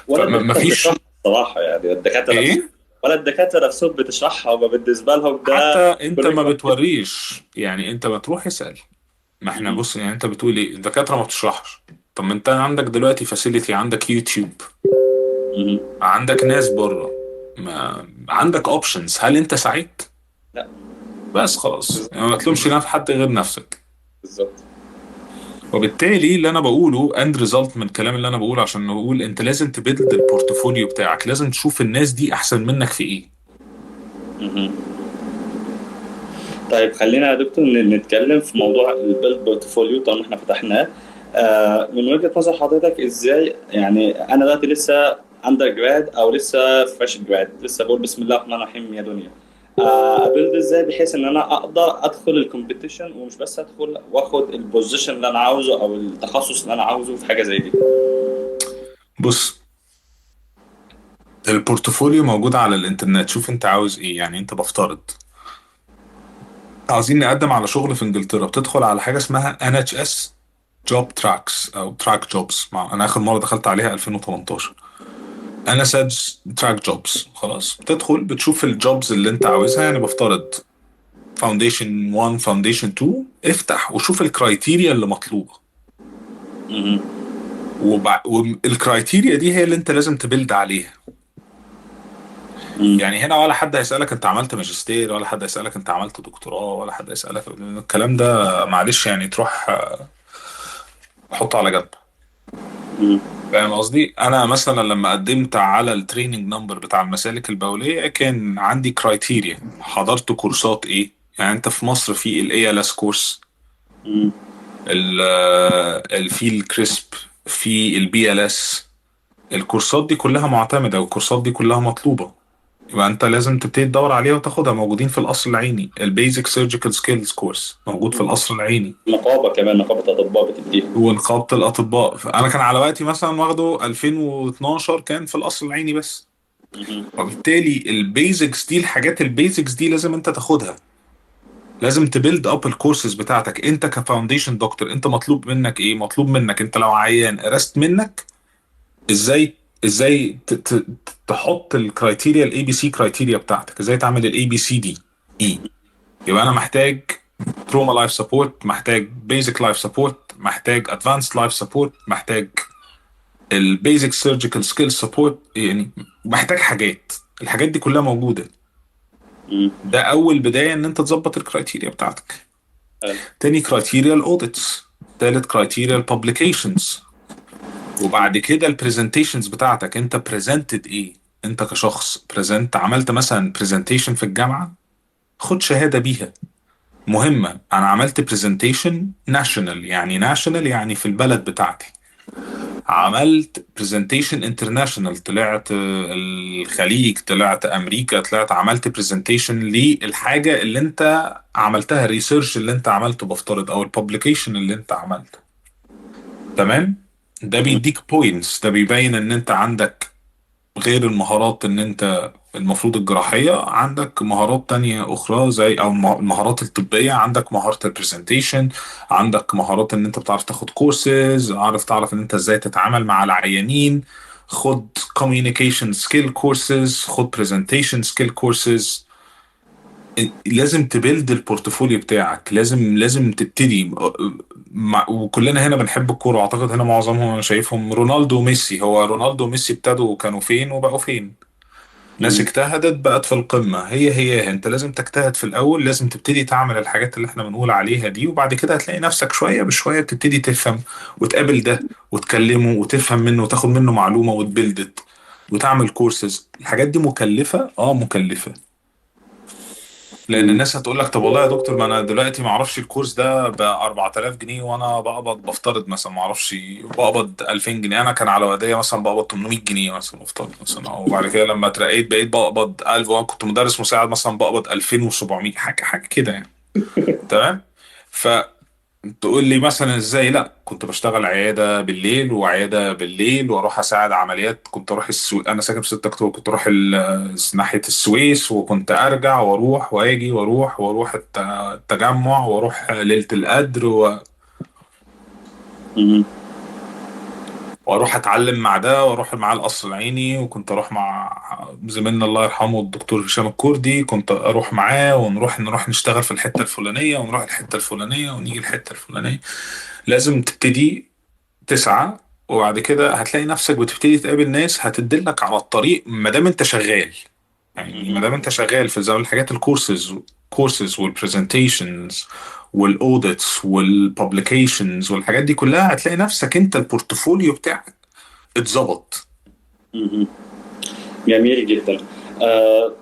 Speaker 1: ولا
Speaker 2: فما
Speaker 1: الدكاترة
Speaker 2: فيش
Speaker 1: بتشرحها الصراحة، يعني الدكاترة نفسهم،
Speaker 2: ايه.
Speaker 1: ولا الدكاترة نفسهم بتشرحها، وما بالنسبة لهم
Speaker 2: حتى
Speaker 1: ده
Speaker 2: انت ما
Speaker 1: كوريكولم.
Speaker 2: بتوريش، يعني انت ما تروح اسال. ما احنا بص، يعني انت بتقول ايه الدكاتره ما بتشرحش؟ طب ما انت عندك دلوقتي فاسيلتي، عندك يوتيوب، عندك ناس بره، ما عندك اوبشنز. هل انت سعيد؟
Speaker 1: لا.
Speaker 2: بس خلاص،
Speaker 1: بالظبط.
Speaker 2: يعني ما تلومش نفس حد غير نفسك.
Speaker 1: بالظبط.
Speaker 2: وبالتالي اللي انا بقوله اند ريزلت من الكلام اللي انا بقوله، عشان نقول انت لازم تبيلد البورتفوليو بتاعك، لازم تشوف الناس دي احسن منك في ايه.
Speaker 1: مهم. طيب خلينا يا دكتور نتكلم في موضوع البيلد بورتفوليو طالما احنا فتحناه. من وجهة نظر حضرتك ازاي، يعني انا دلوقتي لسه اندر جراد او لسه فريش جراد، لسه بقول بسم الله الرحمن الرحيم يا دنيا، ابيلد ازاي بحيث ان انا اقدر ادخل الكومبيتيشن، ومش بس ادخل واخد البوزيشن اللي انا عاوزه او التخصص اللي انا عاوزه في حاجه زي دي.
Speaker 2: بص، البورتفوليو موجود على الانترنت. شوف انت عاوز ايه. يعني انت بفترض عاوزين نقدم على شغل في انجلترا، بتدخل على حاجه اسمها NHS جوب تراكس او تراك جوبز. انا اخر مره دخلت عليها 2018. انا سادز تراك جوبز. خلاص، بتدخل بتشوف الجوبز اللي انت عاوزها. يعني بفترض فاونديشن 1 فاونديشن 2، افتح وشوف الكرايتيريا اللي مطلوبه.
Speaker 1: مهم.
Speaker 2: والكرايتيريا دي هي اللي انت لازم تبلد عليها.
Speaker 1: مم.
Speaker 2: يعني هنا ولا حد هيسألك انت عملت ماجستير، ولا حد هيسألك انت عملت دكتوراه، ولا حد هيسألك الكلام ده. معلش يعني تروح حطه على جنب.
Speaker 1: مم.
Speaker 2: فاهم قصدي؟ انا مثلا لما قدمت على التريننج نمبر بتاع المسالك البوليه، كان عندي كرايتيريا. حضرت كورسات ايه؟ يعني انت في مصر في الاي ال اس كورس،
Speaker 1: مم.
Speaker 2: في الكريسب، في البي ال اس. الكورسات دي كلها معتمده والكورسات دي كلها مطلوبه. يبقى انت لازم تبتدي تدور عليها وتاخدها. موجودين في القصر العيني. البيزك سيرجيكال سكيلز كورس موجود في القصر العيني.
Speaker 1: نقابه كمان، نقابه اطباء بتديها.
Speaker 2: ونقابة الأطباء. أنا كان على وقتي مثلا واخده 2012، كان في القصر العيني بس.
Speaker 1: مهم.
Speaker 2: وبالتالي البيزكس دي، الحاجات البيزكس دي لازم انت تاخدها. لازم تبيلد اب الكورسز بتاعتك. انت كفاونديشن دكتور، انت مطلوب منك ايه؟ مطلوب منك انت لو عيان قرست منك ازاي تحط الكرايتيريا الاي بي سي كرايتيريا بتاعتك، ازاي تعمل الاي بي سي دي اي. يبقى انا محتاج تروما لايف سبورت، محتاج بيزك لايف سبورت، محتاج ادفانسد لايف سبورت، محتاج البيزك سيرجيكال سكيل سبورت. يعني محتاج حاجات. الحاجات دي كلها موجوده.
Speaker 1: مم.
Speaker 2: ده اول بدايه ان انت تظبط الكرايتيريا بتاعتك.
Speaker 1: حلو.
Speaker 2: تاني كرايتيريا الاوديتس. تالت كرايتيريا الببليكيشنز. وبعد كده البرزنتيشنز بتاعتك. انت بريزنتد ايه؟ انت كشخص بريزنت، عملت مثلا برزنتيشن في الجامعه، خد شهاده بيها. مهمه. انا عملت برزنتيشن ناشونال. يعني ناشونال يعني في البلد بتاعتي. عملت برزنتيشن انترناشونال، طلعت الخليج، طلعت امريكا، طلعت عملت برزنتيشن للحاجه اللي انت عملتها، الريسيرش اللي انت عملته بفترض، او الببليكيشن اللي انت عملته. تمام. ده بيديك بوينتس، ده بيبين ان انت عندك غير المهارات ان انت المفروض الجراحية، عندك مهارات تانية اخرى، زي او المهارات الطبية، عندك مهارة البرزنتيشن، عندك مهارات ان انت بتعرف تاخد كورسز، تعرف ان انت ازاي تتعامل مع العيانين. خد communication skill courses، خد presentation skill courses. لازم تبيلد البورتفوليو بتاعك، لازم تبتدي وكلنا هنا بنحب الكورة، واعتقد هنا معظمهم انا شايفهم رونالدو وميسي. هو رونالدو وميسي ابتدوا كانوا فين وبقوا فين؟ ناس
Speaker 1: مم.
Speaker 2: اجتهدت بقت في القمة. هي انت لازم تجتهد في الاول، لازم تبتدي تعمل الحاجات اللي احنا بنقول عليها دي، وبعد كده هتلاقي نفسك شوية بشوية بتبتدي تفهم وتقابل ده وتكلمه وتفهم منه وتاخد منه معلومة وتبلدت وتعمل كورسز. الحاجات دي مكلفة، مكلفة. لان
Speaker 1: مم.
Speaker 2: الناس هتقول لك طب والله يا دكتور، ما انا دلوقتي ما اعرفش الكورس ده ب 4000 جنيه، وانا بقبض بفترض مثلا ما اعرفش بقبض 2000 جنيه. انا كان على وديه مثلا بقبض 800 جنيه مثلا افترض مثلا، وبعد كده لما اترقيت بقيت بقبض 1000، وانا كنت مدرس مساعد مثلا بقبض 2700، حاجه كده يعني. تمام. تقول لي مثلا ازاي؟ لا، كنت بشتغل عياده بالليل وعياده بالليل، واروح اساعد عمليات. كنت اروح انا ساكن في 6 اكتوبر، كنت اروح ناحيه السويس، وكنت ارجع واروح واجي واروح التجمع، واروح ليله القدر
Speaker 1: مم.
Speaker 2: واروح اتعلم مع ده، واروح مع القصر العيني. وكنت اروح مع زميلنا الله يرحمه الدكتور هشام الكردي، كنت اروح معاه ونروح نشتغل في الحته الفلانيه، ونروح الحته الفلانيه ونيجي الحته الفلانيه. لازم تبتدي تسعى، وبعد كده هتلاقي نفسك بتبتدي تقابل ناس هتدلك على الطريق ما دام انت شغال. يعني ما
Speaker 1: مم.
Speaker 2: دام انت شغال في زي الحاجات، الكورسز والبرزنتيشنز والاوديتس والببليكيشنز والحاجات دي كلها، هتلاقي نفسك انت البورتفوليو بتاعك اتظبط.
Speaker 1: مم. جميل جدا.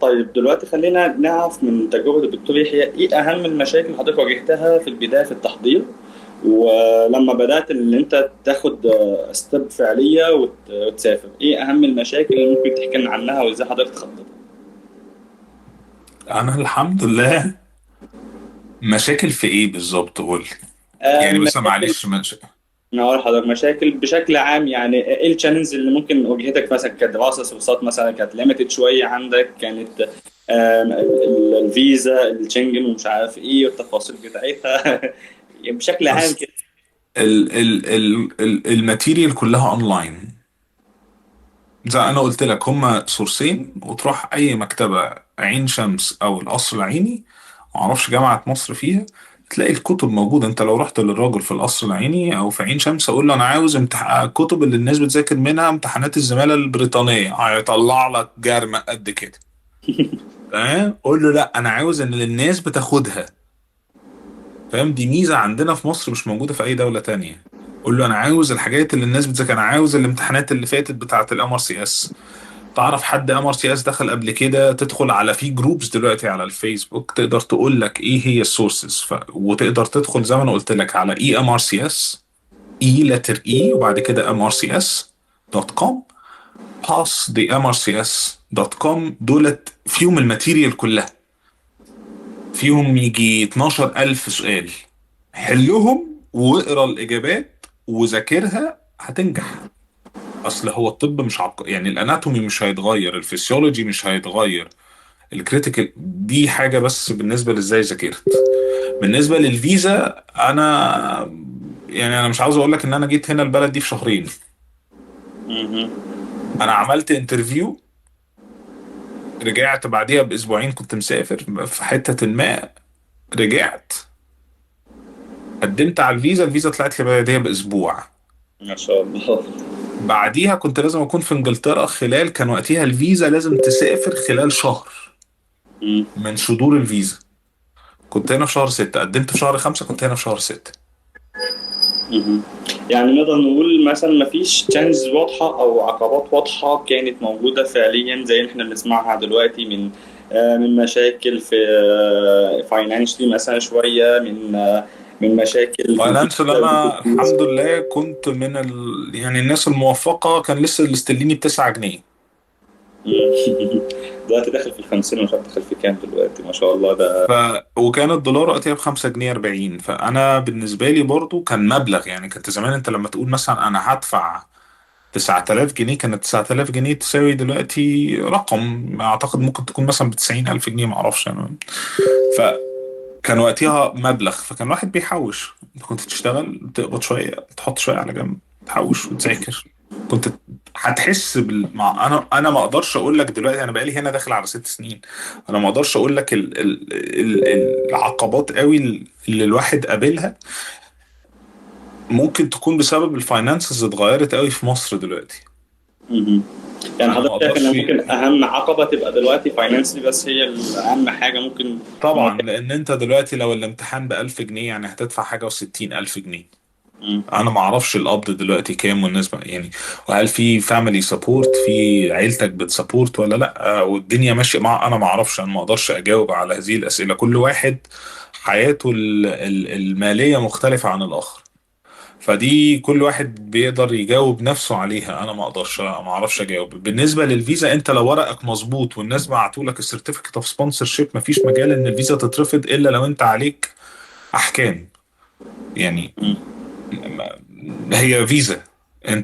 Speaker 1: طيب دلوقتي خلينا نعرف من تجربة الدكتور يحيى ايه أهم المشاكل اللي حضرتك واجهتها في البداية في التحضير، ولما بدأت ان انت تاخد ستيب فعلية وتسافر، ايه أهم المشاكل اللي ممكن تحكي لنا عنها وازاي حضرتك تخططها؟
Speaker 2: انا الحمد لله. مشاكل في ايه بالظبط؟ قول لي. يعني بس
Speaker 1: مشاكل،
Speaker 2: معلش
Speaker 1: نقول لحضرتك مشاكل بشكل عام، يعني ايه التشالنج اللي ممكن واجهتك مثلا كدراسة كورسات مثلا كانت ليميتد شوية عندك، كانت الفيزا الشنجن ومش عارف ايه والتفاصيل بتاعتها يعني بشكل عام
Speaker 2: بس
Speaker 1: كده.
Speaker 2: الماتيريال كلها اونلاين. زي انا قلت لك، هما سورسين، وتروح اي مكتبة عين شمس او القصر العيني، معرفش جامعة مصر فيها، تلاقي الكتب موجودة. انت لو رحت للراجل في القصر العيني او في عين شمس، اقول له انا عاوز الكتب اللي الناس بتذاكر منها امتحانات الزمالة البريطانية، هيطلع لك جرمة قد كده. تمام. قول له لا، انا عاوز ان الناس بتاخدها. فاهم؟ دي ميزة عندنا في مصر مش موجودة في اي دولة تانية. قول له انا عاوز الحاجات اللي الناس بتذاكر، انا عاوز الامتحانات اللي فاتت بتاعة الام ار سي اس. تعرف حد ام ار سي اس دخل قبل كده؟ تدخل على في جروبس دلوقتي على الفيسبوك تقدر تقول لك ايه هي السورسز، وتقدر تدخل زي ما انا قلت لك على اي ام ار سي اس، اي لتر اي وبعد كده ام ار سي اس دوت كوم، باس دي ام ار سي اس دوت كوم. دولت فيهم الماتيريال كلها، فيهم يجي 12000 سؤال. حلهم واقرا الاجابات وذاكرها، هتنجح. اصل هو الطب مش يعني الاناتومي مش هيتغير، الفسيولوجي مش هيتغير، الكريتيكال دي حاجة بس بالنسبة لازاي ذاكرت. بالنسبة للفيزا، انا يعني انا مش عاوز اقول لك ان انا جيت هنا البلد دي في شهرين.
Speaker 1: مهم.
Speaker 2: انا عملت انترفيو، رجعت بعديها باسبوعين، كنت مسافر في حتة ما، رجعت قدمت على الفيزا، الفيزا طلعت لي بعديها باسبوع.
Speaker 1: ما شاء الله.
Speaker 2: بعديها كنت لازم اكون في انجلترا خلال، كان وقتها الفيزا لازم تسافر خلال شهر
Speaker 1: مم.
Speaker 2: من صدور الفيزا. كنت هنا في شهر 6، قدمت في شهر 5، كنت هنا في شهر 6.
Speaker 1: مهم. يعني نقدر نقول مثلا ما فيش تشالنجز واضحة أو عقبات واضحة كانت موجودة فعليا زي اللي احنا بنسمعها دلوقتي، من مشاكل في فاينانشلي مثلا شوية، من من مشاكل في
Speaker 2: فاينانشال
Speaker 1: الفيزا
Speaker 2: انا
Speaker 1: والتفتيش؟
Speaker 2: الحمد لله كنت من يعني الناس الموفقه، كان لسه الاستليني ب9 جنيه.
Speaker 1: دلوقتي داخل في ال50، مش عارف داخل في كام دلوقتي، ما شاء الله ده.
Speaker 2: ف وكان الدولار وقتها ب5 جنيه 40. فانا بالنسبه لي برضو كان مبلغ، يعني كنت زمان انت لما تقول مثلا انا هدفع 9000 جنيه، كانت 9000 جنيه تساوي دلوقتي رقم اعتقد ممكن تكون مثلا ب90000 جنيه، معرفش انا. فكان وقتها مبلغ، فكان واحد بيحوش. انت كنت تشتغل تقبض شويه، تحط شويه على جنب، تحوش وتذاكر. كنت هتحس مع انا ما اقدرش اقول لك دلوقتي، انا بقالي هنا داخل على 6 سنين. انا ما اقدرش اقول لك العقبات قوي اللي الواحد قابلها ممكن تكون بسبب الفاينانسز اتغيرت قوي في مصر دلوقتي.
Speaker 1: مهم. يعني
Speaker 2: انا ما
Speaker 1: حضرتك شايف ان
Speaker 2: اقدرش.
Speaker 1: ممكن اهم عقبه تبقى دلوقتي فاينانشلي بس، هي اهم حاجه ممكن
Speaker 2: طبعا،
Speaker 1: نواجهها؟
Speaker 2: لان انت دلوقتي لو الامتحان ب1000 جنيه يعني هتدفع حاجه و60000 جنيه.
Speaker 1: مم.
Speaker 2: انا ما اعرفش القبض دلوقتي كام والنسبه يعني، وهل في فاميلي سبورت، في عيلتك بتسبورت ولا لا، والدنيا ماشيه مع. انا ما اعرفش، انا ما اقدرش اجاوب على هذه الاسئله. كل واحد حياته الماليه مختلفه عن الاخر، فدي كل واحد بيقدر يجاوب نفسه عليها. انا ما اعرفش اجاوب. بالنسبه للفيزا، انت لو ورقك مظبوط والناس بعتوا لك السيرتيفيكت اوف سبونسرشيب، مفيش مجال ان الفيزا تترفض الا لو انت عليك احكام يعني.
Speaker 1: مم.
Speaker 2: هي فيزا،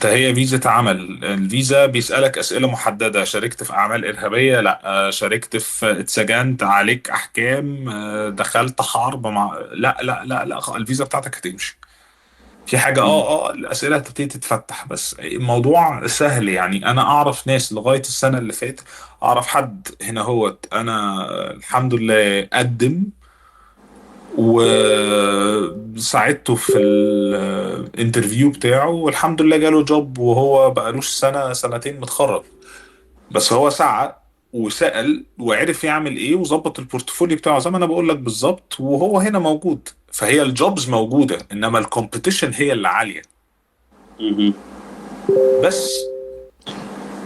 Speaker 2: هي فيزا عمل. الفيزا بيسألك أسئلة محددة: شاركت في أعمال إرهابية؟ لا. شاركت في اتسجنت؟ عليك أحكام؟ دخلت حرب مع؟ لا لا لا لا، الفيزا بتاعتك هتمشي. في حاجة
Speaker 1: مم.
Speaker 2: الأسئلة هتبتدي تتفتح، بس الموضوع سهل يعني. أنا أعرف ناس لغاية السنة اللي فاتت. أعرف حد هنا هوت، أنا الحمد لله قدم وساعدته في الانترفيو بتاعه، والحمد لله جاله جوب، وهو بقالوش سنة سنتين متخرج. بس هو سعى وسأل وعرف يعمل ايه وظبط البورتفوليو بتاعه زي ما انا بقول لك بالظبط، وهو هنا موجود. فهي الجوبز موجودة، انما الكومبيتيشن هي اللي عالية
Speaker 1: مهم.
Speaker 2: بس.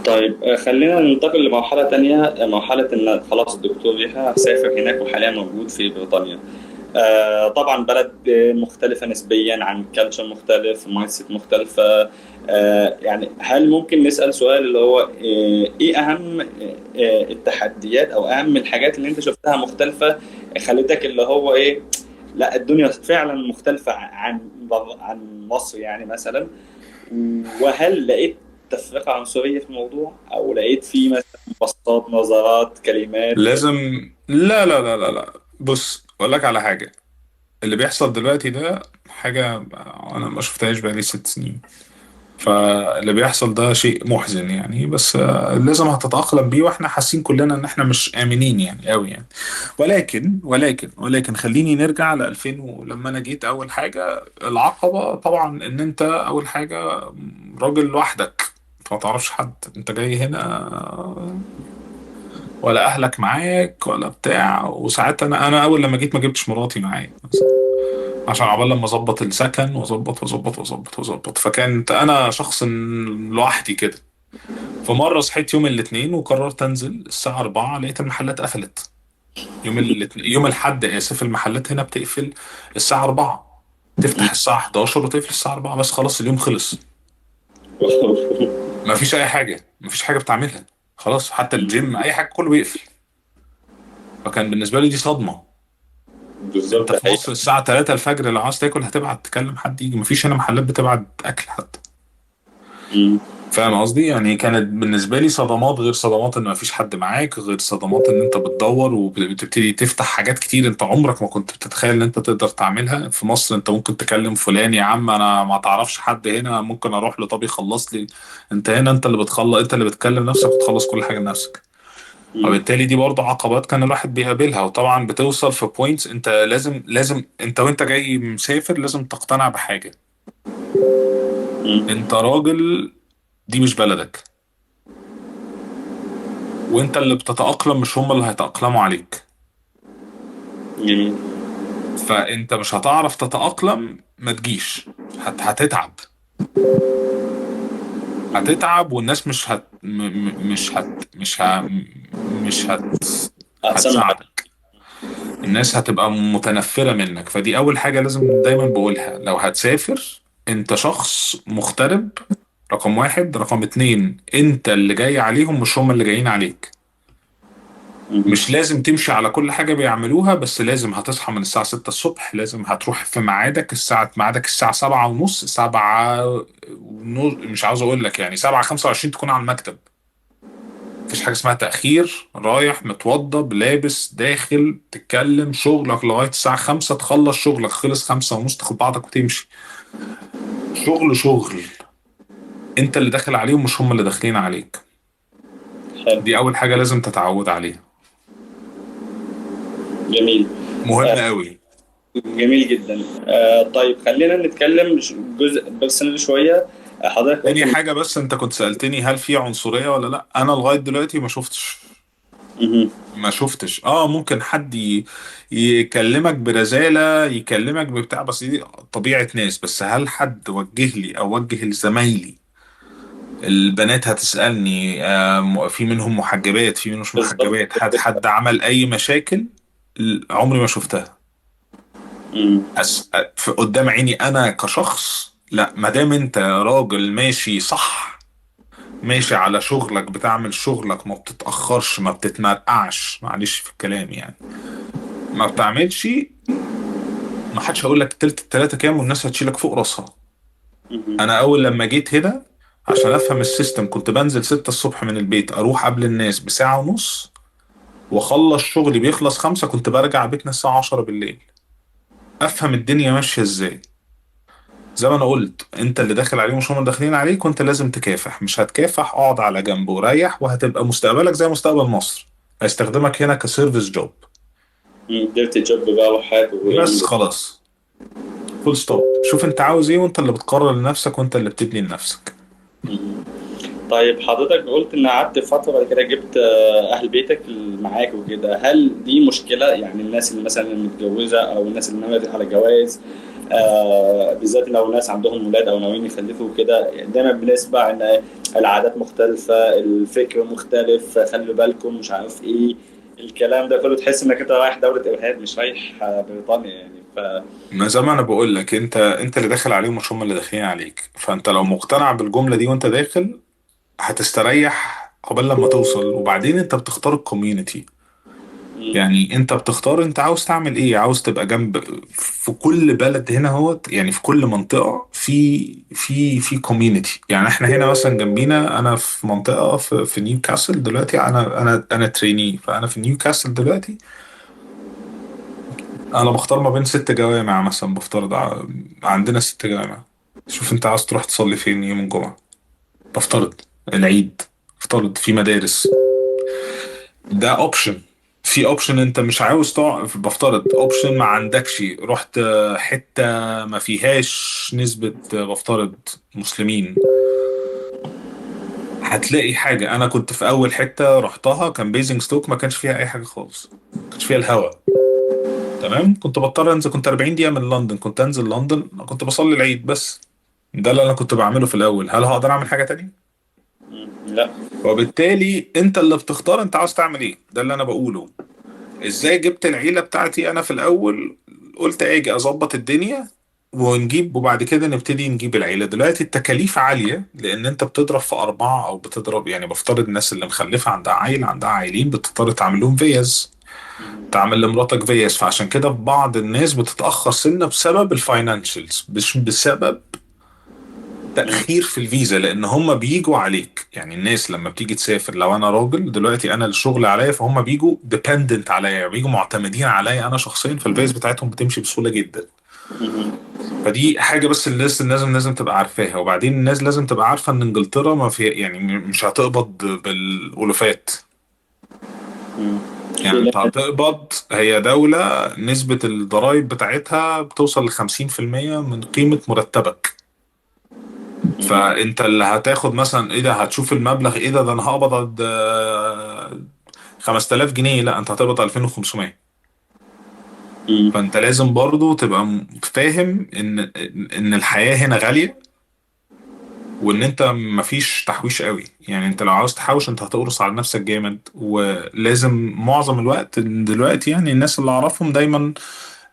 Speaker 1: طيب خلينا ننتقل لمرحلة تانية، مرحلة إن خلاص الدكتور يحيى سافر هناك وحاليا موجود في بريطانيا. طبعا بلد مختلفة نسبيا، عن كالتشر مختلف، مايندسيت مختلفة. يعني هل ممكن نسأل سؤال اللي هو إيه أهم التحديات أو أهم الحاجات اللي أنت شفتها مختلفة خلتك اللي هو إيه، لا الدنيا فعلا مختلفة عن مصر يعني مثلا؟ وهل لقيت تفرقة عنصرية في الموضوع، أو لقيت فيه مثلا بساطات نظرات كلمات؟
Speaker 2: لازم. لا لا لا لا لا، بص اقول لك على حاجة. اللي بيحصل دلوقتي ده حاجة انا ما شفتهاش بقالي 6 سنين. فاللي بيحصل ده شيء محزن يعني، بس لازم هتتأقلم بيه، واحنا حاسين كلنا ان احنا مش آمنين يعني قوي يعني. ولكن خليني نرجع ل 2000 ولما انا جيت. اول حاجة العقبة طبعا ان انت اول حاجة راجل لوحدك، فما تعرفش حد. انت جاي هنا ولا اهلك معاك ولا بتاع. وساعات انا اول لما جيت ما جبتش مراتي معايا مثلا، عشان عبال لما اظبط السكن واظبط. فكانت انا شخص لوحدي كده. فمره صحيت يوم الاثنين وقررت انزل الساعه 4، لقيت المحلات قفلت. يوم الاحد اسف، المحلات هنا بتقفل الساعه 4، تفتح الساعه 11 وتقفل الساعه 4، بس خلاص اليوم خلص. ما فيش اي حاجه، ما فيش حاجه بتعملها خلاص، حتى الجيم اي حاجه كله بيقفل. فكان بالنسبه لي دي صدمه.
Speaker 1: بالظبط،
Speaker 2: انت
Speaker 1: ده
Speaker 2: في
Speaker 1: حقيقي.
Speaker 2: مصر الساعه 3 الفجر لو عاوز تاكل هتبعت تكلم حد يجي، ما فيش هنا محلات بتبعت اكل حتى.
Speaker 1: مم.
Speaker 2: فاهم قصدي؟ يعني كانت بالنسبه لي صدمات، غير صدمات ان مفيش حد معاك، غير صدمات ان انت بتدور وبتبتدي تفتح حاجات كتير انت عمرك ما كنت بتتخيل ان انت تقدر تعملها. في مصر انت ممكن تكلم فلان: يا عم انا ما تعرفش حد هنا ممكن اروح له، طب يخلص لي. انت هنا انت اللي بتخلص، انت اللي بتكلم نفسك وتخلص كل حاجه لنفسك.
Speaker 1: مم.
Speaker 2: وبالتالي دي برضه عقبات كان الواحد بيقابلها. وطبعا بتوصل في بوينتس انت لازم انت وانت جاي مسافر لازم تقتنع بحاجه:
Speaker 1: مم.
Speaker 2: انت راجل، دي مش بلدك، وانت اللي بتتأقلم مش هم اللي هيتأقلموا عليك.
Speaker 1: جميل.
Speaker 2: فانت مش هتعرف تتأقلم، ما تجيش. هتتعب.
Speaker 1: مم.
Speaker 2: هتتعب والناس مش هت
Speaker 1: أحسن معاك.
Speaker 2: هتساعدك. الناس هتبقى متنفرة منك. فدي اول حاجة لازم دايما بقولها، لو هتسافر انت شخص مغترب، رقم واحد. رقم اتنين، انت اللي جاي عليهم مش هم اللي جايين عليك.
Speaker 1: مهم.
Speaker 2: مش لازم تمشي على كل حاجة بيعملوها، بس لازم هتصحى من الساعة 6 الصبح، لازم هتروح في ميعادك، ميعادك الساعة 7 ونص، 7 ونص، مش عاوز اقول لك يعني 7 25 تكون على المكتب. مفيش حاجة اسمها تأخير، رايح متوضب لابس داخل تتكلم شغلك لغاية الساعة 5، تخلص شغلك خلص 5 ونص، تاخد بعضك وتمشي. شغل شغل، انت اللي داخل عليهم مش هم اللي داخلين عليك.
Speaker 1: حلو.
Speaker 2: دي اول حاجة لازم تتعود عليها،
Speaker 1: جميل.
Speaker 2: مهم قوي.
Speaker 1: جميل جدا. طيب خلينا نتكلم جزء بيرسونال شويه. حضرتك قلت
Speaker 2: تاني
Speaker 1: ان
Speaker 2: حاجة، بس انت كنت سألتني هل في عنصرية ولا لا، انا لغاية دلوقتي ما شفتش.
Speaker 1: مهم.
Speaker 2: ممكن حد يكلمك برزالة، يكلمك ببتاع، بس دي طبيعة ناس. بس هل حد وجه لي او وجه لزمايلي، البنات هتسألني في منهم محجبات في منهم مش
Speaker 1: بالظبط.
Speaker 2: محجبات، حد عمل اي مشاكل، عمري ما شفتها.
Speaker 1: مم.
Speaker 2: في قدام عيني انا كشخص لا، ما دام انت راجل ماشي صح، ماشي على شغلك، بتعمل شغلك، ما بتتأخرش، ما بتتمرقعش، معلش في الكلام يعني، ما بتعملش، ما حدش هيقول لك تلت التلاتة كام والناس هتشيلك فوق راسها.
Speaker 1: مهم.
Speaker 2: انا اول لما جيت هنا عشان افهم السيستم كنت بنزل 6 الصبح من البيت، اروح قبل الناس بساعة ونص، واخلص شغلي بيخلص 5، كنت برجع بيتنا الساعة 10 بالليل. افهم الدنيا ماشية ازاي. زي ما انا قلت، انت اللي داخل عليهم مش هم اللي داخلين عليك، وانت لازم تكافح. مش هتكافح اقعد على جنب وريح، وهتبقى مستقبلك زي مستقبل مصر، هيستخدمك هنا كسيرفيس جوب.
Speaker 1: ديرتي جوب بقى وحياته
Speaker 2: بس
Speaker 1: وإنجلش.
Speaker 2: خلاص، فول ستوب. شوف انت عاوز ايه، وانت اللي بتقرر لنفسك، وانت اللي بتبني لنفسك.
Speaker 1: مهم. طيب حضرتك قلت ان قعدت فتره بعد كده جبت اهل بيتك معاك وكده، هل دي مشكله؟ يعني الناس اللي مثلا متجوزه او الناس اللي ناويه على جواز، بالذات لو ناس عندهم ولاد او ناويين يخلفوا كده، يعني دايما بنسمع ان العادات مختلفه، الفكر مختلف، خلوا بالكم مش عارف ايه، الكلام ده كله تحس انك انت رايح دوله ارهاب مش رايح بريطانيا يعني
Speaker 2: ما زي ما انا بقول لك، انت اللي داخل عليهم مش هم اللي داخلين عليك. فانت لو مقتنع بالجملة دي وانت داخل، هتستريح قبل لما توصل. وبعدين انت بتختار الكوميونتي، يعني انت بتختار انت عاوز تعمل ايه. عاوز تبقى جنب، في كل بلد هنا هو يعني في كل منطقة في كوميونتي. يعني احنا هنا مثلا جنبينا، انا في منطقة في نيوكاسل دلوقتي، انا تريني، فانا في نيوكاسل دلوقتي. انا بختار ما بين 6 جوامع مثلا، بفترض عندنا 6 جوامع. شوف انت عاوز تروح تصلي فين يوم الجمعة، بفترض العيد، افترض في مدارس، ده اوبشن. في اوبشن انت مش عاوز تقعد، بفترض اوبشن ما عندكش، رحت حتة ما فيهاش نسبة بفترض مسلمين، هتلاقي حاجة. انا كنت في اول حتة رحتها كان بيزنج ستوك، ما كانش فيها اي حاجة خالص، ما كانش فيها الهوا. تمام، كنت بضطر انزل، كنت 40 دقيقة من لندن، كنت انزل لندن كنت بصلي العيد بس. ده اللي انا كنت بعمله في الاول. هل هقدر اعمل حاجة تانية؟
Speaker 1: لا.
Speaker 2: وبالتالي انت اللي بتختار انت عاوز تعمل ايه، ده اللي انا بقوله. ازاي جبت العيلة بتاعتي انا في الاول، قلت اجي اظبط الدنيا ونجيب، وبعد كده نبتدي نجيب العيلة. دلوقتي التكاليف عالية، لان انت بتضرب في 4، او بتضرب يعني بفترض الناس اللي مخلفة عندها عيل، عندها عيلين، بتضطر تعمل لهم فيز، تعمل لمراتك فيز. فعشان كده بعض الناس بتتأخر سنة بسبب الفاينانشالز، مش بسبب تأخير في الفيزا، لأن هم بيجوا عليك. يعني الناس لما بتيجي تسافر، لو أنا راجل دلوقتي أنا الشغل عليا، فهم بيجوا dependent عليا، بيجوا معتمدين عليا أنا شخصيا، فالفيز بتاعتهم بتمشي بسهولة جدا. فدي حاجة بس الناس لازم تبقى عارفاها. وبعدين الناس لازم تبقى عارفة إن إنجلترا ما في يعني مش هتقبض بالألوفات. يعني
Speaker 1: في
Speaker 2: أنت
Speaker 1: ناس.
Speaker 2: هتقبض، هي دولة نسبة الضرائب بتاعتها بتوصل ل50% من قيمة مرتبك. فانت اللي هتاخد مثلا ايه ده، هتشوف المبلغ ايه ده انا هقبض 5000 جنيه، لا انت هتقبض 2500. فانت لازم برضو تبقى فاهم ان الحياة هنا غالية، وان انت مفيش تحويش قوي. يعني انت لو عاوز تحوش انت هتقرص على نفسك جامد، ولازم معظم الوقت دلوقتي يعني الناس اللي اعرفهم دايما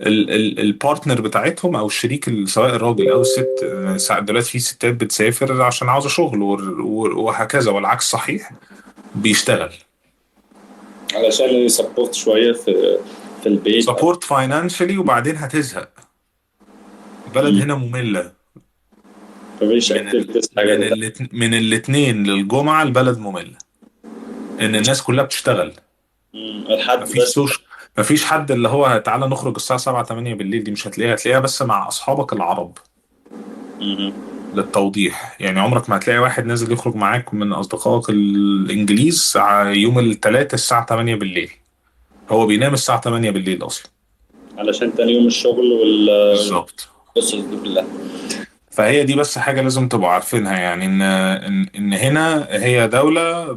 Speaker 2: البارتنر بتاعتهم او الشريك سواء الراجل او الست، ساعات دلوقتي في ستات بتسافر عشان عاوزة شغل وهكذا، والعكس صحيح، بيشتغل.
Speaker 1: علشان يسبورت شويه في البيت او
Speaker 2: سبورت فاينانشالي، وبعدين هتزهق. البلد هنا مملة.
Speaker 1: مفيش اكتيفيتيز حاجه
Speaker 2: من الاثنين للجمعة البلد مملة، ان الناس كلها بتشتغل.
Speaker 1: الحد
Speaker 2: مفيش
Speaker 1: بس.
Speaker 2: سوش مفيش حد اللي هو تعالى نخرج الساعة 7 8 بالليل، دي مش هتلاقيها بس مع اصحابك العرب.
Speaker 1: مم.
Speaker 2: للتوضيح يعني عمرك ما هتلاقي واحد نازل يخرج معاك من اصدقائك الانجليز يوم الثلاث الساعة 8 بالليل. هو بينام الساعة 8 بالليل اصلا.
Speaker 1: علشان تاني يوم الشغل
Speaker 2: بالظبط.
Speaker 1: والقصص دي كلها.
Speaker 2: فهي دي بس حاجة لازم تبقوا عارفينها، يعني إن هنا هي دولة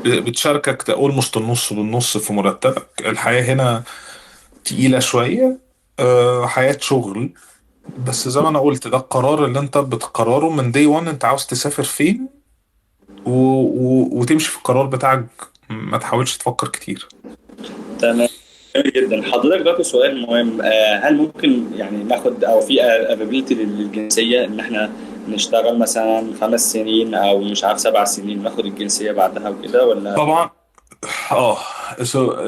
Speaker 2: بتشاركك تقول النص بالنص في مرتبك. الحياة هنا تقيلة شوية. حياة شغل. بس زي ما أنا قلت، ده القرار اللي أنت بتقرره من دي 1، أنت عاوز تسافر فين وتمشي في القرار بتاعك. ما تحاولش تفكر كتير.
Speaker 1: تمام. جميل جدا. حضرتك دلوقتي سؤال مهم، هل ممكن يعني ناخد او في افابيلتي للجنسيه ان احنا نشتغل مثلا 5 سنين او مش عارف 7 سنين ناخد الجنسيه بعدها وكده ولا؟
Speaker 2: طبعا. اه.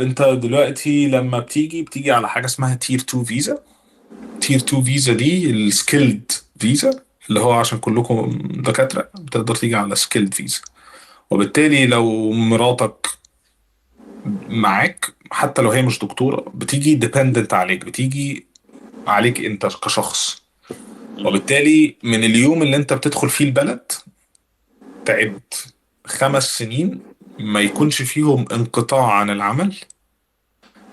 Speaker 2: انت دلوقتي لما بتيجي على حاجة اسمها تير 2 فيزا. تير 2 فيزا دي السكيلد فيزا، اللي هو عشان كلكم دكاترة بتقدر تيجي على سكيلد فيزا. وبالتالي لو مراتك معاك حتى لو هي مش دكتورة بتيجي ديبندنت عليك، بتيجي عليك انت كشخص.
Speaker 1: مم.
Speaker 2: وبالتالي من اليوم اللي انت بتدخل فيه البلد تعد 5 سنين ما يكونش فيهم انقطاع عن العمل،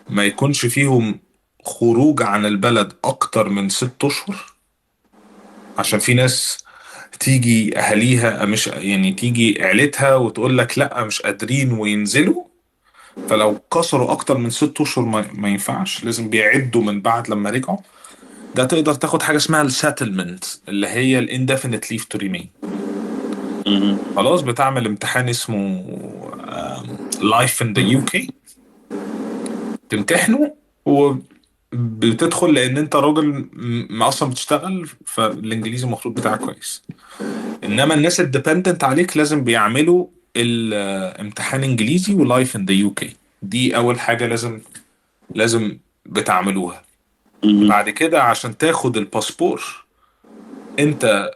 Speaker 2: ما يكونش فيهم خروج عن البلد اكتر من 6 اشهر. عشان في ناس تيجي اهاليها مش يعني تيجي عيلتها وتقول لك لا مش قادرين وينزلوا. فلو كسروا اكتر من 6 اشهر ما ينفعش، لازم بيعدوا من بعد لما رجعوا. ده تقدر تاخد حاجه اسمها السيتلمنت اللي هي الاندفينيت ليف تو ريمين.
Speaker 1: مم.
Speaker 2: خلاص بتعمل امتحان اسمه لايف ان ذا يو كي، تمتحنه وبتدخل. لان انت راجل اصلا بتشتغل، فالانجليزي المفروض بتاعك كويس. انما الناس الديبندنت عليك لازم بيعملوا الامتحان انجليزي ولايف ان ذا يو كي. دي اول حاجه لازم بتعملوها.
Speaker 1: مم.
Speaker 2: بعد كده عشان تاخد الباسبور، انت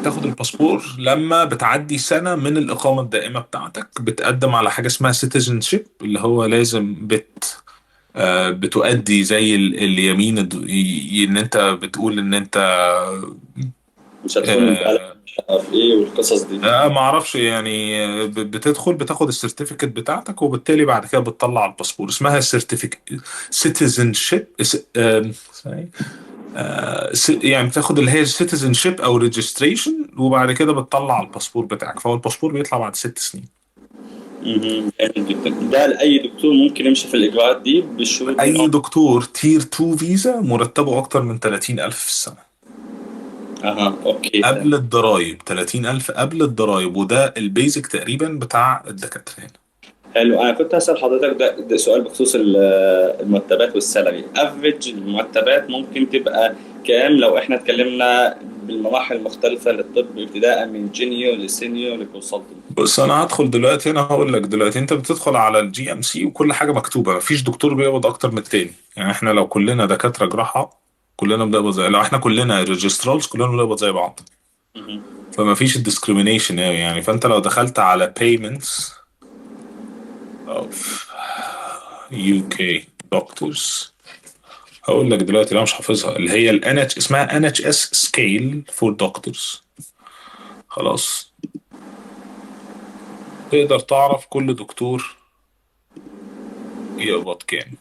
Speaker 2: تاخد الباسبور لما بتعدي سنه من الاقامه الدائمه بتاعتك، بتقدم على حاجه اسمها citizenship، اللي هو لازم بتؤدي زي اليمين ان انت بتقول ان انت
Speaker 1: مش هدخل البلد
Speaker 2: آه،
Speaker 1: مش عارف ايه والقصص دي.
Speaker 2: ما اعرفش يعني. بتدخل بتاخد السيرتيفيكت بتاعتك، وبالتالي بعد كده بتطلع الباسبور. اسمها سيرتيفيكت سيتيزنشيب. يعني بتاخد اللي هي سيتيزنشيب او ريجستريشن، وبعد كده بتطلع الباسبور بتاعك. فهو الباسبور بيطلع بعد 6 سنين.
Speaker 1: مم. جميل جدا. ده لأي دكتور ممكن يمشي في الإجراءات دي بالشروط دي؟
Speaker 2: اي دكتور تير 2 فيزا مرتبه اكتر من 30,000 في السنة
Speaker 1: اها، اوكي، تمام.
Speaker 2: قبل الضرايب. 30,000 قبل الضرايب، وده البيزك تقريبا بتاع الدكاترة هنا.
Speaker 1: حلو. انا كنت هسأل حضرتك ده سؤال بخصوص المرتبات والسالري. افريج المرتبات ممكن تبقى كام لو احنا اتكلمنا بالمراحل المختلفة للطب، ابتداء من جونيور لسينيور لكونسلتنت؟
Speaker 2: بص انا هدخل دلوقتي، انا هقول لك دلوقتي انت بتدخل على الجي ام سي وكل حاجه مكتوبه، مفيش دكتور بيقبض اكتر من التاني. يعني احنا لو كلنا دكاتره جراحه كلنا بنقبض زي، لو احنا كلنا ريجسترالز كلنا بنقبض زي بعض. فمفيش الديسكريميشن يعني. فانت لو دخلت على payments of UK doctors، هقول لك دلوقتي لو مش حافظها، اللي هي ال NH اسمها NHS scale for doctors. خلاص تقدر تعرف كل دكتور يقبض كام.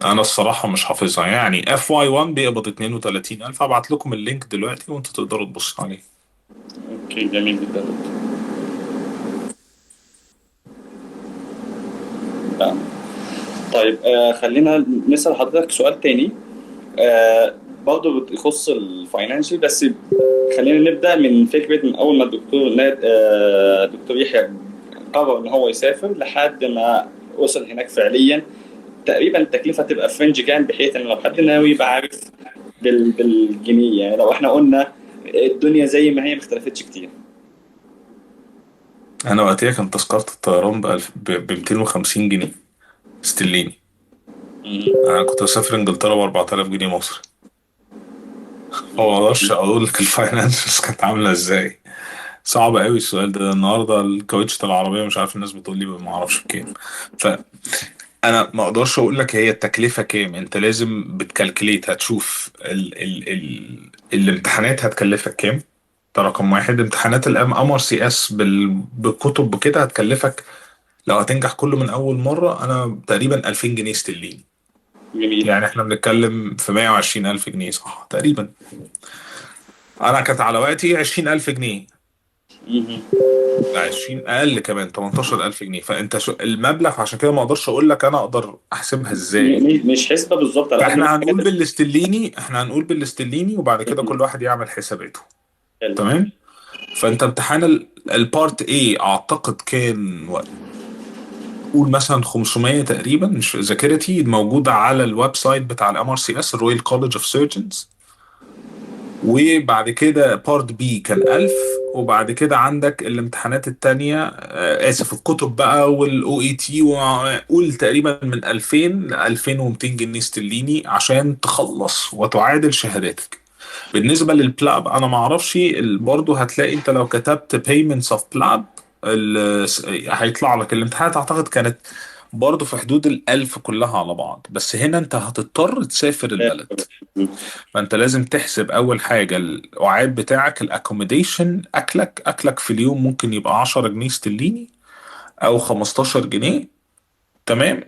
Speaker 2: انا الصراحه مش حافظها. يعني اف واي 1 بيقبض 32,000. هبعت لكم اللينك دلوقتي وانتوا تقدروا تبصوا عليه.
Speaker 1: اوكي، جميل جدا. طيب خلينا نسأل حضرتك سؤال تاني. برضه بيخص الفاينانشال بس. خلينا نبدأ من فكرة من أول ما الدكتور ناد دكتور يحيى قرر إن هو يسافر لحد ما وصل هناك فعليا. تقريبا التكلفة تبقى في رينج كام بحيث إن لو حد ناوي يبقى عارف بالجنيه، يعني لو إحنا قلنا الدنيا زي ما هي ما اختلفتش كتير.
Speaker 2: انا وقتها كان تذكرة الطيران ب 250 جنيه استرليني.
Speaker 1: مم.
Speaker 2: انا كنت بسافر انجلترا ب 4000 جنيه مصري. هو ما اقدرش اقول لك الفاينانسز كانت عامله ازاي. صعب قوي السؤال ده. النهارده الكاوتش العربيه مش عارف الناس بتقول لي ما اعرفش بكام. فانا ما اقدرش اقول لك هي التكلفه كام. انت لازم بتكالكليت، هتشوف الامتحانات هتكلفك كام. ده رقم واحد. امتحانات الام ار سي اس بالكتب بكده هتكلفك لو هتنجح كله من اول مره انا تقريبا 2000 جنيه استرليني.
Speaker 1: جميل.
Speaker 2: يعني احنا بنتكلم في 120 الف جنيه صح تقريبا. انا كانت على وقتي 20,000 جنيه.
Speaker 1: مم.
Speaker 2: لا 20 اقل كمان 18,000 جنيه. فانت المبلغ عشان كده ما اقدرش اقول لك انا اقدر احسبها ازاي.
Speaker 1: مش حسبة بالظبط على قد ما
Speaker 2: فاحنا
Speaker 1: حاجات.
Speaker 2: هنقول بالاستليني وبعد كده
Speaker 1: مم.
Speaker 2: كل واحد يعمل حساباته.
Speaker 1: حلو.
Speaker 2: تمام. فانت امتحان البارت ايه اعتقد كان قول مثلا 500 تقريبا، مش ذاكرتي، موجوده على الويب سايت بتاع الام ار سي اس الرويال كولج اوف سيرجنز. وبعد كده بارت بي كان 1000. وبعد كده عندك الامتحانات التانية آسف الكتب بقى والاو اي تي، وقول تقريبا من 2000 ل 2200 جنيه استرليني عشان تخلص وتعادل شهاداتك. بالنسبة للبلاب أنا ما أعرفش برضه هتلاقي أنت لو كتبت payments of بلاب هيطلع لك الامتحانات. أعتقد كانت برضه في حدود الألف كلها على بعض. بس هنا أنت هتضطر تسافر البلد. فانت لازم تحسب اول حاجه القعاد بتاعك، الاكوموديشن، اكلك في اليوم ممكن يبقى 10 جنيه استرليني او 15 جنيه. تمام.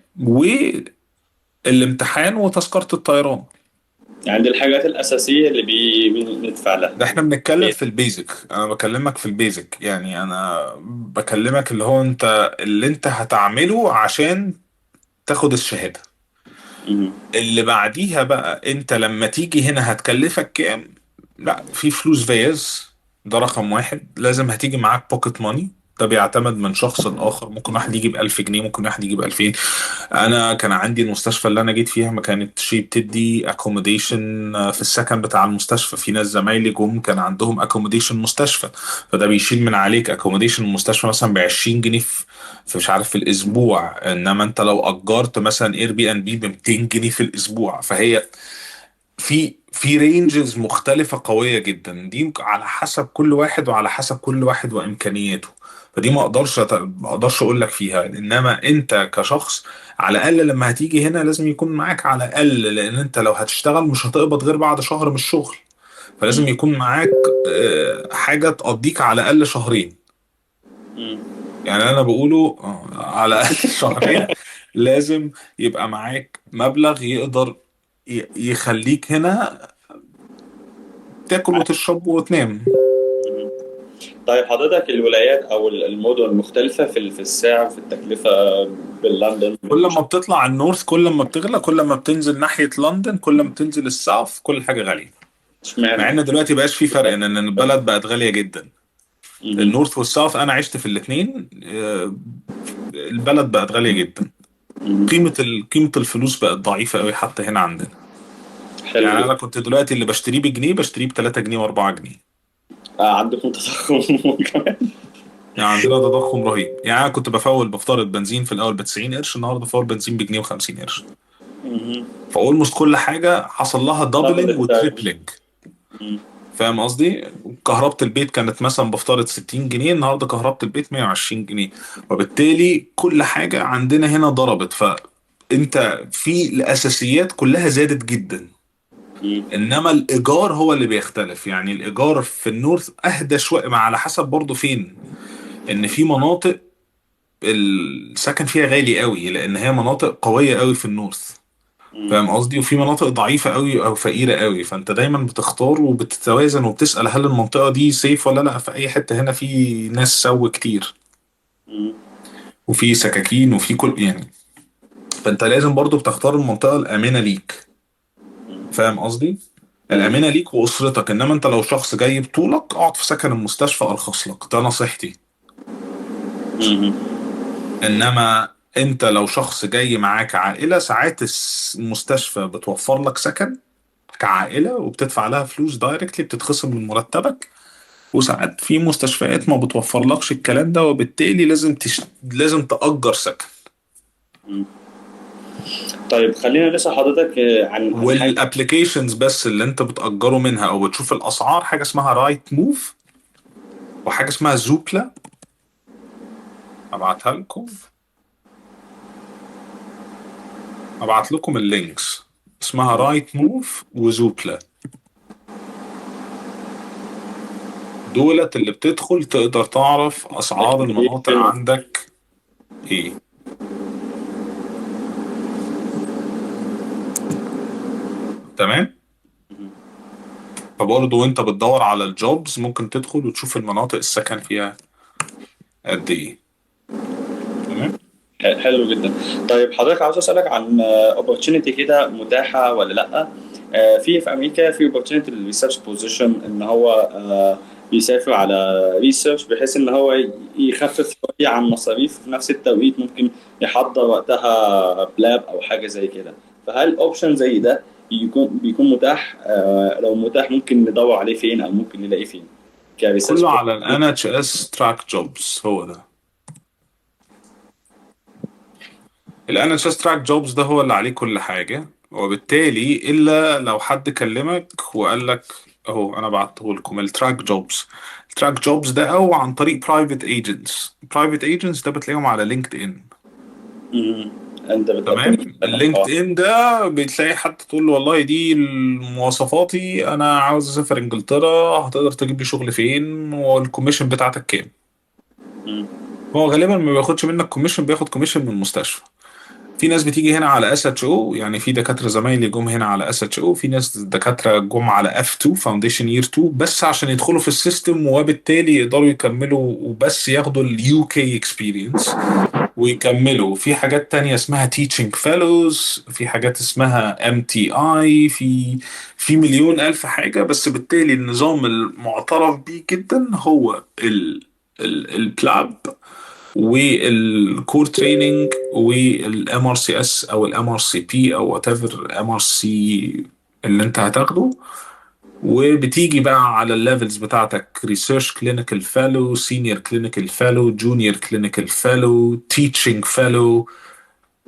Speaker 2: والامتحان وتذكره الطيران.
Speaker 1: يعني دي الحاجات الأساسية اللي بندفع لها.
Speaker 2: ده احنا بنتكلم في البيزك. انا بكلمك في البيزك، يعني انا بكلمك اللي هو انت اللي انت هتعمله عشان تاخد الشهاده.
Speaker 1: مم.
Speaker 2: اللي بعديها بقى انت لما تيجي هنا هتكلفك كام. لا في فلوس فيز. ده رقم واحد. لازم هتيجي معاك بوكيت ماني. ده بيعتمد من شخص لآخر. ممكن واحد يجيب 1000 جنيه، ممكن واحد يجيب 2000. أنا كان عندي المستشفى اللي أنا جيت فيها ما كانتش بتدي أكوموديشن في السكن بتاع المستشفى. في ناس زمايلي جم كان عندهم أكوموديشن مستشفى. فده بيشيل من عليك أكوموديشن المستشفى مثلا ب 20 جنيه في مش عارف في الأسبوع. إنما أنت لو أجرت مثلا اير بي ان بي ب 200 جنيه في الأسبوع. فهي في رينجز مختلفة قوية جدا. دي على حسب كل واحد وعلى حسب كل واحد وإمكانياته. فدي ما اقدرش اقول لك فيها. انما انت كشخص على الاقل لما هتيجي هنا لازم يكون معاك على الاقل، لان انت لو هتشتغل مش هتقبض غير بعد شهر من الشغل. فلازم
Speaker 1: مم.
Speaker 2: يكون معاك حاجة تقضيك على الاقل شهرين.
Speaker 1: مم.
Speaker 2: يعني انا بقوله على الاقل شهرين. لازم يبقى معاك مبلغ يقدر يخليك هنا تاكل وتشرب وتنام.
Speaker 1: مم. طيب حضرتك الولايات او المدن المختلفه في السعر في التكلفه باللندن
Speaker 2: كل ما بتطلع النورث كل ما بتغلى. كل ما بتنزل ناحية لندن كل ما بتنزل الساوث كل حاجة غالية. مع
Speaker 1: اشمعنى؟
Speaker 2: ان دلوقتي بقاش في فرق ان البلد بقت غالية جدا.
Speaker 1: مم.
Speaker 2: النورث والساوث انا عشت في الاتنين. البلد بقت غالية جدا.
Speaker 1: مم.
Speaker 2: قيمة الفلوس بقت ضعيفة قوي حتى هنا عندنا.
Speaker 1: حلو
Speaker 2: يعني
Speaker 1: جدا.
Speaker 2: انا كنت دلوقتي اللي بشتريه بجنيه بشتريه ب 3 جنيه و4 جنيه.
Speaker 1: عندكم تضخم كمان.
Speaker 2: يعني عندنا تضخم رهيب. يعني انا كنت بفترض بنزين في الاول ب 90 قرش، النهارده بفول بنزين بجنيه و50 قرش.
Speaker 1: مم.
Speaker 2: فاولموست كل حاجة حصل لها
Speaker 1: دبل
Speaker 2: دبلنج
Speaker 1: السعر.
Speaker 2: وتريبلينج.
Speaker 1: مم.
Speaker 2: فاهم قصدي؟ كهربة البيت كانت مثلا بفترض 60 جنيه، النهارده كهربة البيت 120 جنيه. وبالتالي كل حاجة عندنا هنا ضربت. فانت في الاساسيات كلها زادت جدا.
Speaker 1: مم.
Speaker 2: انما الايجار هو اللي بيختلف. يعني الايجار في النورث اهدى شويه مع على حسب برضه فين. ان في مناطق السكن فيها غالي قوي لان هي مناطق قويه قوي في النورث.
Speaker 1: مم.
Speaker 2: فاهم قصدي؟ وفي مناطق ضعيفة قوي او فقيرة قوي. فانت دايما بتختار وبتتوازن وبتسأل هل المنطقة دي سيف ولا لا. في اي حتة هنا في ناس سو كتير
Speaker 1: مم.
Speaker 2: وفي سكاكين وفي كل يعني. فانت لازم برضو بتختار المنطقة الآمنة ليك. فاهم قصدي؟
Speaker 1: مم.
Speaker 2: الآمنة ليك وأسرتك. إنما أنت لو شخص جاي بطولك اقعد في سكن المستشفى، أرخص لك، ده نصيحتي.
Speaker 1: مم.
Speaker 2: إنما أنت لو شخص جاي معاك عائلة، ساعات المستشفى بتوفر لك سكن كعائلة وبتدفع لها فلوس دايركتلي بتتخصم من مرتبك. وساعات في مستشفيات ما بتوفرلكش الكلام ده، وبالتالي لازم تأجر سكن.
Speaker 1: مم. طيب خلينا نسأل حضرتك عن حاجة.
Speaker 2: والابلكيشنز بس اللي انت بتأجره منها او بتشوف الاسعار، حاجة اسمها رايت موف وحاجة اسمها زوبلا. ابعتها لكم، ابعت لكم اللينكس. اسمها رايت موف وزوبلا. دولت اللي بتدخل تقدر تعرف اسعار المناطق
Speaker 1: فين؟
Speaker 2: عندك ايه. تمام. فبرضه وانت بتدور على الجوبز ممكن تدخل وتشوف المناطق السكن فيها قد ايه. تمام.
Speaker 1: حلو جدا. طيب حضرتك عاوز اسالك عن opportunity كده متاحه ولا لا؟ في امريكا في opportunity للريسيرش بوزيشن، ان هو بيسافر على ريسيرش بحيث ان هو يخفف شويه عن مصاريف، في نفس التوقيت ممكن يحضر وقتها بلاب او حاجه زي كده. فهل اوبشن زي ده بيكون متاح؟ لو متاح ممكن ندور عليه فين او ممكن نلاقيه فين كريسيرش؟
Speaker 2: كله على ال NHS تراك جوبز، هو ده. ال NHS تراك جوبز ده هو اللي عليه كل حاجة. وبالتالي إلا لو حد كلمك وقال لك أهو أنا بعته لكم التراك جوبز. التراك جوبز ده أو عن طريق برايفت ايجنتس. برايفت ايجنتس ده بتلاقيهم على لينكد إن.
Speaker 1: مم. انت بتقدم
Speaker 2: تمام.
Speaker 1: لك
Speaker 2: لينكد ان ده بتلاقي حد تقول له والله دي مواصفاتي، انا عاوز اسافر انجلترا، هتقدر تجيب لي شغل فين، والكوميشن بتاعتك كام. هو غالبا ما بياخدش منك كوميشن، بياخد كوميشن من المستشفى. في ناس بتيجي هنا على اس اتش او، يعني في دكاتره زمايلي جم هنا على اس اتش او، في ناس دكاتره جم على اف 2 فاونديشن يير 2 بس عشان يدخلوا في السيستم، وبالتالي يقدروا يكملوا وبس ياخدوا اليو كي اكسبيرينس ويكملوا. في حاجات تانية اسمها teaching fellows، في حاجات اسمها MTI، في مليون ألف حاجة. بس بالتالي النظام المعترف بيه جدا هو البلاب والكور تريننج والام ار سي اس او الام ار سي بي او وات ايفر ام ار سي اللي انت هتاخده. وبتيجي بقى على الليفلز بتاعتك: ريسيرش كلينيكال فالو، سينيور كلينيكال فالو، جونيور كلينيكال فالو، تيتشنج فالو،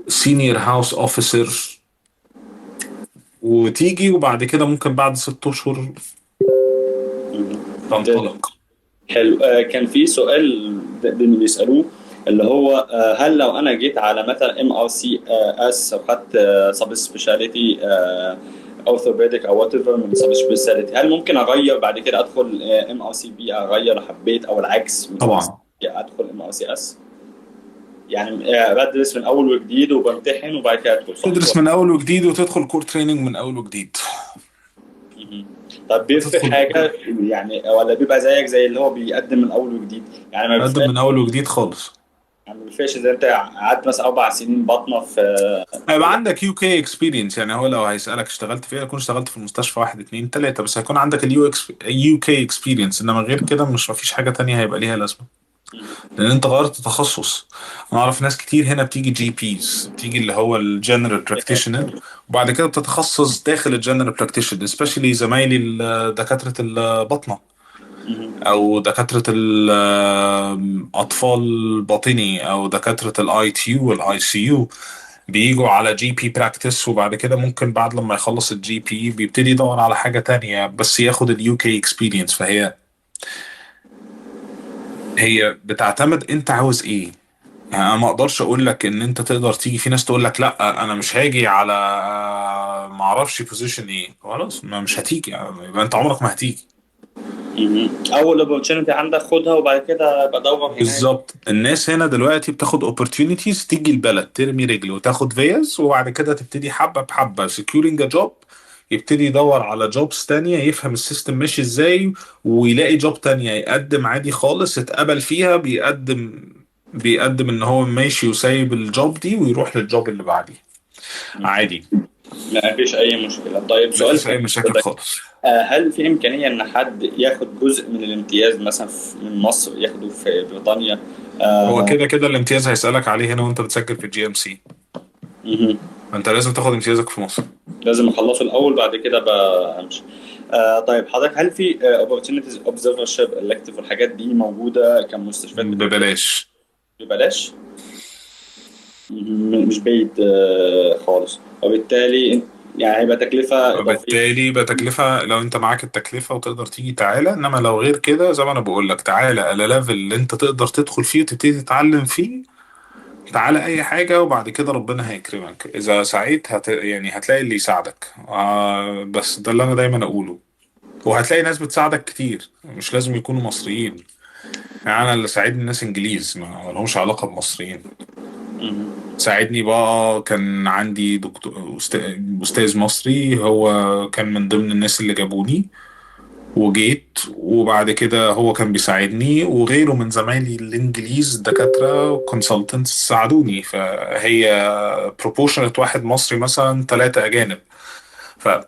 Speaker 2: سينيور هاوس اوفيسر. وتيجي وبعد كده ممكن بعد 6 اشهر
Speaker 1: مم.
Speaker 2: تنطلق.
Speaker 1: حلو. كان في سؤال بيسألوه، اللي هو هل لو انا جيت على مثلا MRCS او خدت سب سبيشاليتي اورثوبيديك او وات ايفر من سب سبيشاليتي، هل ممكن اغير بعد كده ادخل MRCP اغير لو حبيت، او العكس من
Speaker 2: طبعا.
Speaker 1: MRCP ادخل MRCS؟ يعني بدرس من اول وجديد وبمتحن وبعد كده ادخل، صح
Speaker 2: تدرس
Speaker 1: ولا؟
Speaker 2: من اول وجديد وتدخل كور تريننج من اول وجديد.
Speaker 1: مهم. طب بيفرق
Speaker 2: هتدخل
Speaker 1: حاجة يعني، ولا بيبقى زيك زي اللي هو بيقدم من اول وجديد؟ يعني ما
Speaker 2: تقدم
Speaker 1: بيفرقش؟
Speaker 2: من اول وجديد خالص.
Speaker 1: يعني ما بيفرقش زي انت قعدت مثلا 4 سنين بطنه في
Speaker 2: هيبقى عندك يو كي اكسبيرينس. يعني هو لو هيسألك اشتغلت فين، يكون اشتغلت في المستشفى واحد اتنين تلاتة، بس هيكون عندك يو كي اكسبيرينس. انما غير كده مش مفيش حاجة تانية هيبقى ليها لازمة، لان انت غيرت تخصص. انا اعرف ناس كتير هنا بتيجي جي بيز، بتيجي اللي هو الجنرال براكتيشنر، وبعد كده بتتخصص داخل الجنرال براكتيشنر، سبيشالي زمايلي دكاترة البطنة او دكاترة الاطفال باطني او دكاترة الاي تي يو والاي سي يو. بيجوا على جي بي براكتس، وبعد كده ممكن بعد لما يخلص الجي بي بيبتدي يدور على حاجة تانية بس ياخد اليو كي اكسبيرينس. هي بتعتمد انت عاوز ايه. يعني انا ما اقدرش اقول لك ان انت تقدر تيجي. في ناس تقول لك لا انا مش هاجي على ما اعرفش بوزيشن ايه، خلاص ما مش هتيجي، يعني يبقى انت عمرك ما هتيجي.
Speaker 1: مهم. اول اوبورتيونيتي عندك خدها وبعد كده بدور هناك.
Speaker 2: بالظبط. الناس هنا دلوقتي بتاخد opportunities، تيجي البلد ترمي رجل وتاخد فيز، وبعد كده تبتدي حبة بحبة securing a job، يبتدي يدور على جوبز تانية، يفهم السيستم ماشي ازاي، ويلاقي جوب تانية يقدم عادي خالص، اتقبل فيها، بيقدم ان هو ماشي وسايب الجوب دي ويروح للجوب اللي بعديه. عادي.
Speaker 1: ما فيش اي مشكله. طيب سؤال
Speaker 2: مفيش
Speaker 1: تاني
Speaker 2: اي مشاكل
Speaker 1: حضرتك،
Speaker 2: خالص.
Speaker 1: هل في امكانيه ان حد ياخد جزء من الامتياز مثلا من مصر ياخده في بريطانيا؟
Speaker 2: هو
Speaker 1: آه،
Speaker 2: كده كده الامتياز هيسألك عليه هنا وانت بتسجل في الجي ام سي.
Speaker 1: مهم.
Speaker 2: انت لازم تاخد امتيازك في مصر.
Speaker 1: لازم اخلصه الاول بعد كده بقى امشي. طيب حضرتك، هل في opportunities observership elective والحاجات دي موجوده كمستشفيات
Speaker 2: ببلاش.
Speaker 1: ببلاش؟ مش بعيد خالص، وبالتالي يعني هيبقى تكلفة إضافية.
Speaker 2: وبالتالي بتكلفة لو انت معاك التكلفة وتقدر تيجي تعالى، انما لو غير كده زي ما انا بقول لك تعالى على ليفل اللي انت تقدر تدخل فيه وتبتدي تتعلم فيه. تعالى اي حاجة وبعد كده ربنا هيكرمك اذا سعيت يعني هتلاقي اللي يساعدك. بس ده اللي انا دايما اقوله. وهتلاقي ناس بتساعدك كتير مش لازم يكونوا مصريين. يعني انا اللي ساعدني الناس انجليز ما لهمش علاقة بمصريين.
Speaker 1: مهم.
Speaker 2: ساعدني بقى كان عندي دكتور أستاذ مصري هو كان من ضمن الناس اللي جابوني وجيت. وبعد كده هو كان بيساعدني وغيره من زمايلي الإنجليز دكاترة كونسلتنتس ساعدوني. فهي بروبورشنت واحد مصري مثلا ثلاثة أجانب. فزي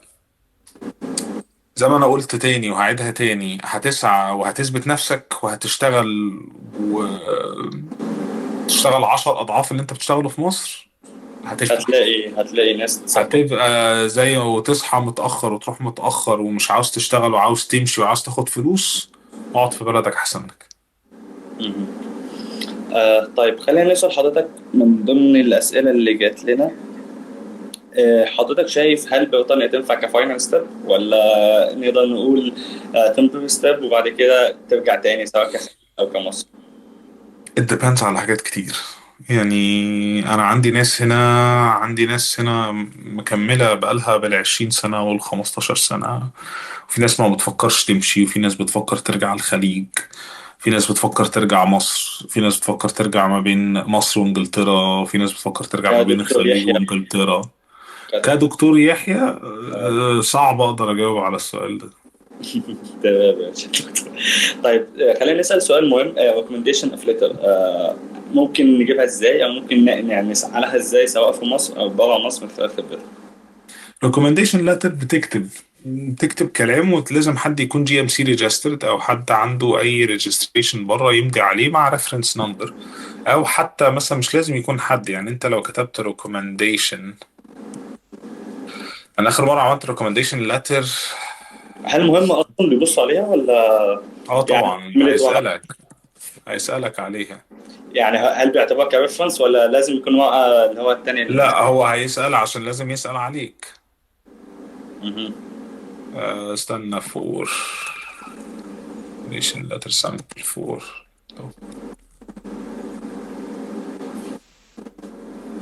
Speaker 2: ما أنا قلت تاني وهعيدها تاني هتسعى وهتثبت نفسك وهتشتغل وتشتغل 10 أضعاف اللي أنت بتشتغله في مصر. هتفلح.
Speaker 1: هتلاقي ناس تساعدك.
Speaker 2: هتبقى زي وتصحى متأخر وتروح متأخر ومش عاوز تشتغل وعاوز تمشي وعاوز تاخد فلوس. اقعد في بلدك أحسن لك.
Speaker 1: مهم. طيب خلينا نسأل حضرتك من ضمن الأسئلة اللي جات لنا. حضرتك شايف هل بريطانيا تنفع كفاينل ستيب، ولا نقدر نقول تمبري ستيب وبعد كده ترجع تاني سواء كخليج أو كمصر؟
Speaker 2: it depends على حاجات كتير. يعني أنا عندي ناس هنا مكملة بقالها بال20 سنة وال15 سنة. في ناس ما بتفكرش تمشي وفي ناس بتفكر ترجع الخليج. في ناس بتفكر ترجع مصر. في ناس بتفكر ترجع ما بين مصر وانجلترا. في ناس بتفكر ترجع ما بين
Speaker 1: كدكتور
Speaker 2: الخليج
Speaker 1: يحيى،
Speaker 2: وانجلترا.
Speaker 1: كدكتور.
Speaker 2: كدكتور يحيى
Speaker 1: آه،
Speaker 2: صعب اقدر اجاوب على السؤال ده.
Speaker 1: تمام يا دكتور. طيب خلينا نسأل سؤال مهم. recommendation of letter ممكن نجيبها ازاي، او ممكن يعني نسعى لها ازاي سواء في مصر او بره مصر من خلال خبرتك؟
Speaker 2: recommendation letter بتكتب كلام ولازم حد يكون جي ام سي ريجسترد او حد عنده اي ريجستريشن بره يمضي عليه مع ريفرنس نمبر. او حتى مثلا مش لازم يكون حد. يعني انت لو كتبت recommendation. انا اخر مره عملت recommendation letter.
Speaker 1: هل مهم اصلا بيبصوا عليها، ولا
Speaker 2: اه
Speaker 1: يعني
Speaker 2: طبعا
Speaker 1: عملت ورق؟
Speaker 2: هيسألك عليها.
Speaker 1: يعني هل بيعتبرها كريفرنس، ولا لازم يكون ورقه اللي هو الثانيه اللي
Speaker 2: لا هو هيسأل عشان لازم يسأل عليك.
Speaker 1: مهم.
Speaker 2: استنى فور نيشن letter sample فور.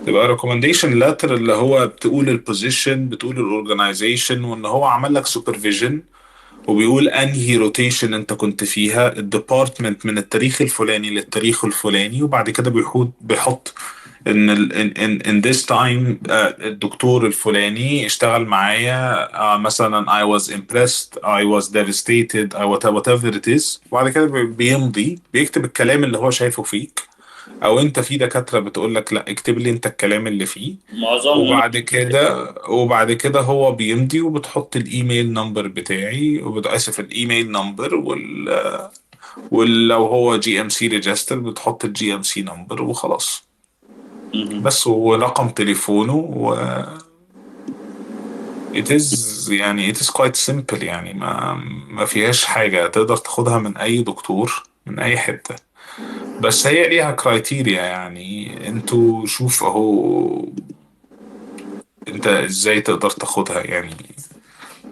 Speaker 2: تبقى recommendation letter اللي هو بتقول البوزيشن بتقول الاورجنايزيشن وان هو عمل لك سوبرفيجن. وبيقول انهي روتيشن انت كنت فيها الديبارتمنت من التاريخ الفلاني للتاريخ الفلاني. وبعد كده بيحط ان in this time الدكتور الفلاني اشتغل معايا مثلا I was impressed I was devastated whatever it is. وبعد كده بيمضي بيكتب الكلام اللي هو شايفه فيك. او انت في دكاترة بتقول لك لا اكتب لي انت الكلام اللي فيه.
Speaker 1: معظمهم.
Speaker 2: وبعد كده هو بيمضي وبتحط الايميل نمبر بتاعي وبتأسف الايميل نمبر ولو هو جي ام سي ريجستر بتحط الجي ام سي نمبر وخلاص.
Speaker 1: مهم.
Speaker 2: بس ورقم تليفونه it is يعني it is quite simple. يعني ما فيهاش حاجة تقدر تاخدها من اي دكتور من اي حتة. بس هي ليها كرايتيريا. يعني انتوا شوف اهو انت ازاي تقدر تاخدها. يعني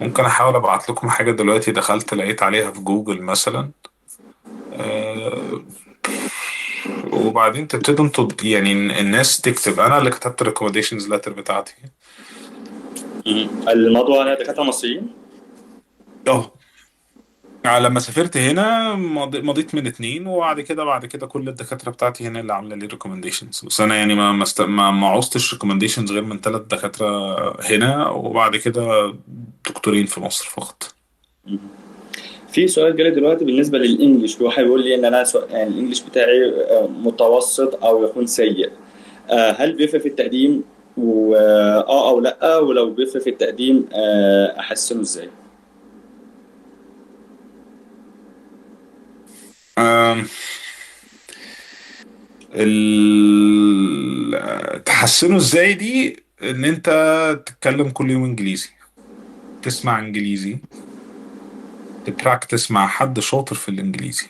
Speaker 2: ممكن احاول ابعت لكم حاجة دلوقتي دخلت لقيت عليها في جوجل مثلا. آه وبعدين تبتدوا انتوا يعني الناس تكتب. انا اللي كتبت الريكومنديشنز لاتر بتاعتي.
Speaker 1: مهم. الموضوع على دكاتره مصريين؟
Speaker 2: اه لما سافرت هنا مضيت من اتنين. بعد كده كل الدكاترة بتاعتي هنا اللي عاملة لي ريكومنديشنز. بس انا يعني ما عوزتش ريكومنديشنز غير من 3 دكاترة هنا. وبعد كده دكتورين في مصر فقط.
Speaker 1: مهم. في سؤال جالي دلوقتي بالنسبه للانجليش. في واحد بيقول لي ان انا يعني الانجليش بتاعي متوسط او يكون سيء. هل بيفرق في التقديم واه او لا، ولو بيفرق في التقديم احسنه ازاي؟
Speaker 2: آم، تحسنه ازاي دي ان انت تتكلم كل يوم انجليزي، تسمع انجليزي، تبراكتس مع حد شاطر في الانجليزي.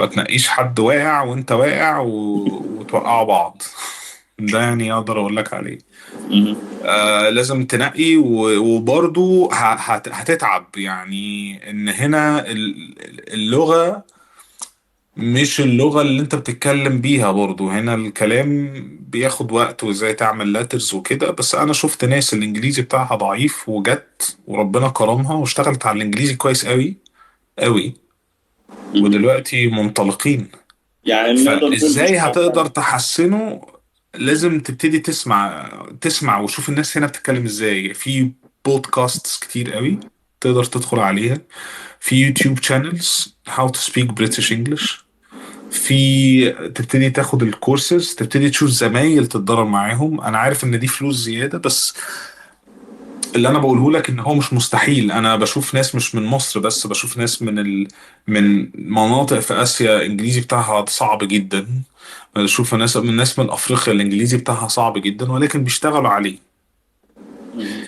Speaker 2: ما تنقيش حد واقع وانت واقع وتوقعوا بعض. ده يعني اقدر اقول لك عليه.
Speaker 1: مهم.
Speaker 2: لازم تنقي وبرضو هتتعب، يعني ان هنا اللغة مش اللغة اللي انت بتتكلم بيها. برضو هنا الكلام بياخد وقت، وازاي تعمل لاترز وكده. بس انا شفت ناس الانجليزي بتاعها ضعيف وجت وربنا كرمها واشتغلت على الانجليزي كويس قوي قوي،
Speaker 1: مهم.
Speaker 2: ودلوقتي منطلقين.
Speaker 1: يعني نقدر نقول مش
Speaker 2: فازاي هتقدر
Speaker 1: عارف.
Speaker 2: تحسنه؟ لازم تبتدي تسمع وشوف الناس هنا بتتكلم ازاي. في بودكاست كتير قوي تقدر تدخل عليها، في يوتيوب شانلز How to speak British English، في تبتدي تاخد الكورسز، تبتدي تشوف زمايل تتدرب معاهم. انا عارف ان دي فلوس زيادة، بس اللي انا بقوله لك ان هو مش مستحيل. انا بشوف ناس مش من مصر بس، بشوف ناس من مناطق في اسيا الانجليزي بتاعها صعب جدا. بشوف ناس من افريقيا الانجليزي بتاعها صعب جدا ولكن بيشتغلوا عليه.
Speaker 1: مهم.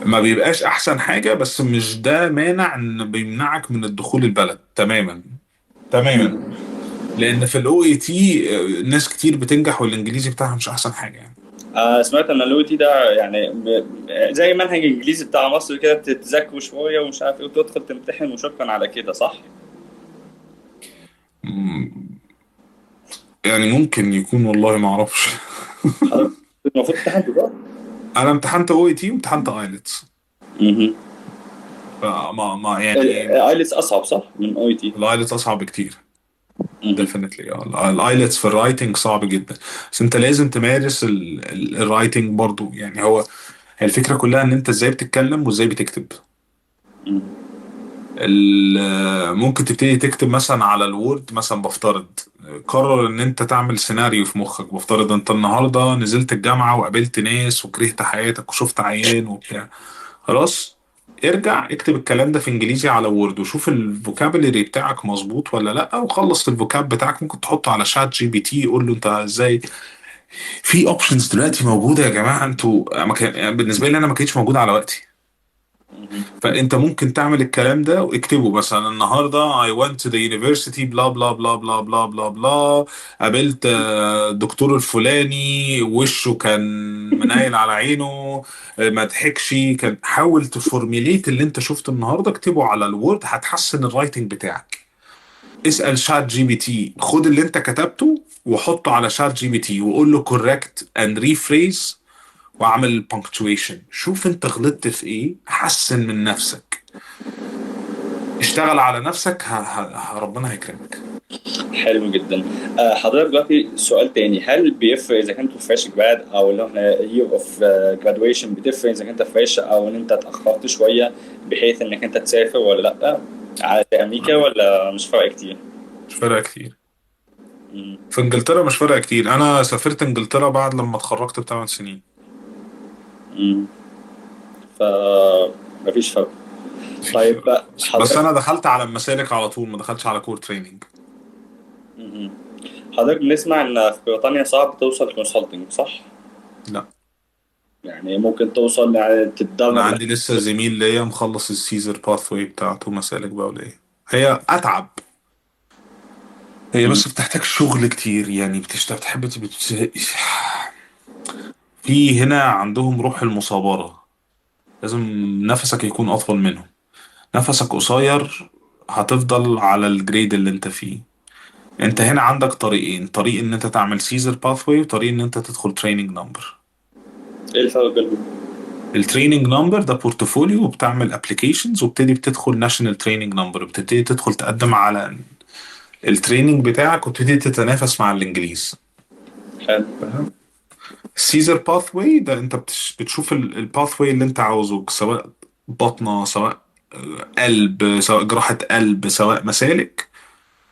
Speaker 2: ما بيبقاش احسن حاجة، بس مش ده مانع ان بيمنعك من الدخول البلد تماما تماما.
Speaker 1: مهم.
Speaker 2: لان في الاو اي تي ناس كتير بتنجح والانجليزي بتاعها مش احسن حاجة يعني.
Speaker 1: سمعت ان اللوتي ده يعني زي منهج الانجليزي بتاع مصر كده، بتتذاكروا شويه ومش عارف ايه وتدخل تمتحن وشكرا على كده، صح؟
Speaker 2: مم، يعني ممكن يكون، والله ما اعرفش.
Speaker 1: حضرتك المفروض امتحنت ده؟
Speaker 2: انا امتحنت او اي تي وامتحنت ايلتس.
Speaker 1: اها.
Speaker 2: ما يعني
Speaker 1: الايلتس اصعب صح من اي تي؟
Speaker 2: الايلتس اصعب بكتير.
Speaker 1: اها.
Speaker 2: ديفينتلي الايلتس في الرايتنج صعب جدا. بس انت لازم تمارس الرايتنج برضو. يعني هي الفكره كلها ان انت ازاي بتتكلم وازاي بتكتب. ممكن تبتدي تكتب مثلا على الوورد. مثلا بفترض قرر ان انت تعمل سيناريو في مخك. بفترض انت النهارده نزلت الجامعه وقابلت ناس وكرهت حياتك وشفت عيان وبتاع. خلاص، ارجع اكتب الكلام ده في انجليزي على وورد وشوف الفوكابولري بتاعك مظبوط ولا لا، وخلص الفوكاب بتاعك ممكن تحطه على شات جي بي تي. قول له انت ازاي. في اوبشنز دلوقتي موجوده يا جماعه. انتوا ما كان يعني بالنسبه لي انا ما كانتش موجوده على وقتي. فانت ممكن تعمل الكلام ده واكتبه مثلا النهارده I went to the university بلا بلا بلا بلا بلا بلا بلا. قابلت الدكتور الفلاني وشه كان منايل على عينه، ما ضحكش. كان حاول تفورميليت اللي انت شفته النهارده، اكتبه على الوورد هتحسن الرايتنج بتاعك. اسأل شات جي بي تي، خد اللي انت كتبته وحطه على شات جي بي تي وقول له correct and rephrase واعمل punctuation. شوف انت غلطت في ايه، حسن من نفسك، اشتغل على نفسك. ربنا هيكرمك.
Speaker 1: حلو جدا. حضرتك دلوقتي سؤال تاني، هل بيفرق اذا كنت فريش جراد او اللي احنا يير اوف جرادويشن، بتفرق اذا كنت فريش او ان انت اتاخرت شويه بحيث انك انت تسافر ولا لا على امريكا، ولا مش فارقه كتير؟
Speaker 2: مش فارقة كتير.
Speaker 1: مم.
Speaker 2: في انجلترا مش فارقة كتير. انا سافرت انجلترا بعد لما اتخرجت ب8 سنين.
Speaker 1: مم. ف مفيش فرق. طيب
Speaker 2: بس
Speaker 1: حضرتك.
Speaker 2: انا دخلت على المسالك على طول، ما دخلتش على كور تريننج.
Speaker 1: مم. حضرتك بنسمع ان في بريطانيا صعب توصل للكونسلتنج، صح؟
Speaker 2: لا،
Speaker 1: يعني ممكن توصل يعني
Speaker 2: انا
Speaker 1: تتدرب
Speaker 2: عندي لسه زميل ليا مخلص السيزر باثوي بتاعته مسالك بقى ولا ايه. هي اتعب. هي
Speaker 1: مم.
Speaker 2: بس بتحتاج شغل كتير يعني. بتحب في هنا عندهم روح المصابرة. لازم نفسك يكون أطول منهم. نفسك قصير هتفضل على الجريد اللي انت فيه. انت هنا عندك طريقين: طريق ان انت تعمل سيزر باثوي، وطريق ان انت تدخل تريننج نمبر.
Speaker 1: ايه الفرق بينهم؟
Speaker 2: التريننج نمبر ده بورتفوليو، وبتعمل ابلكيشنز وبتدي بتدخل ناشونال تريننج نمبر. بتبتدي تدخل تقدم على التريننج بتاعك وتبتدي تتنافس مع الانجليز.
Speaker 1: حلو.
Speaker 2: فاهم؟ السيزر باثوي ده انت بتشوف الباثوي اللي انت عاوزه، سواء بطنة، سواء قلب، سواء جراحة قلب، سواء مسالك.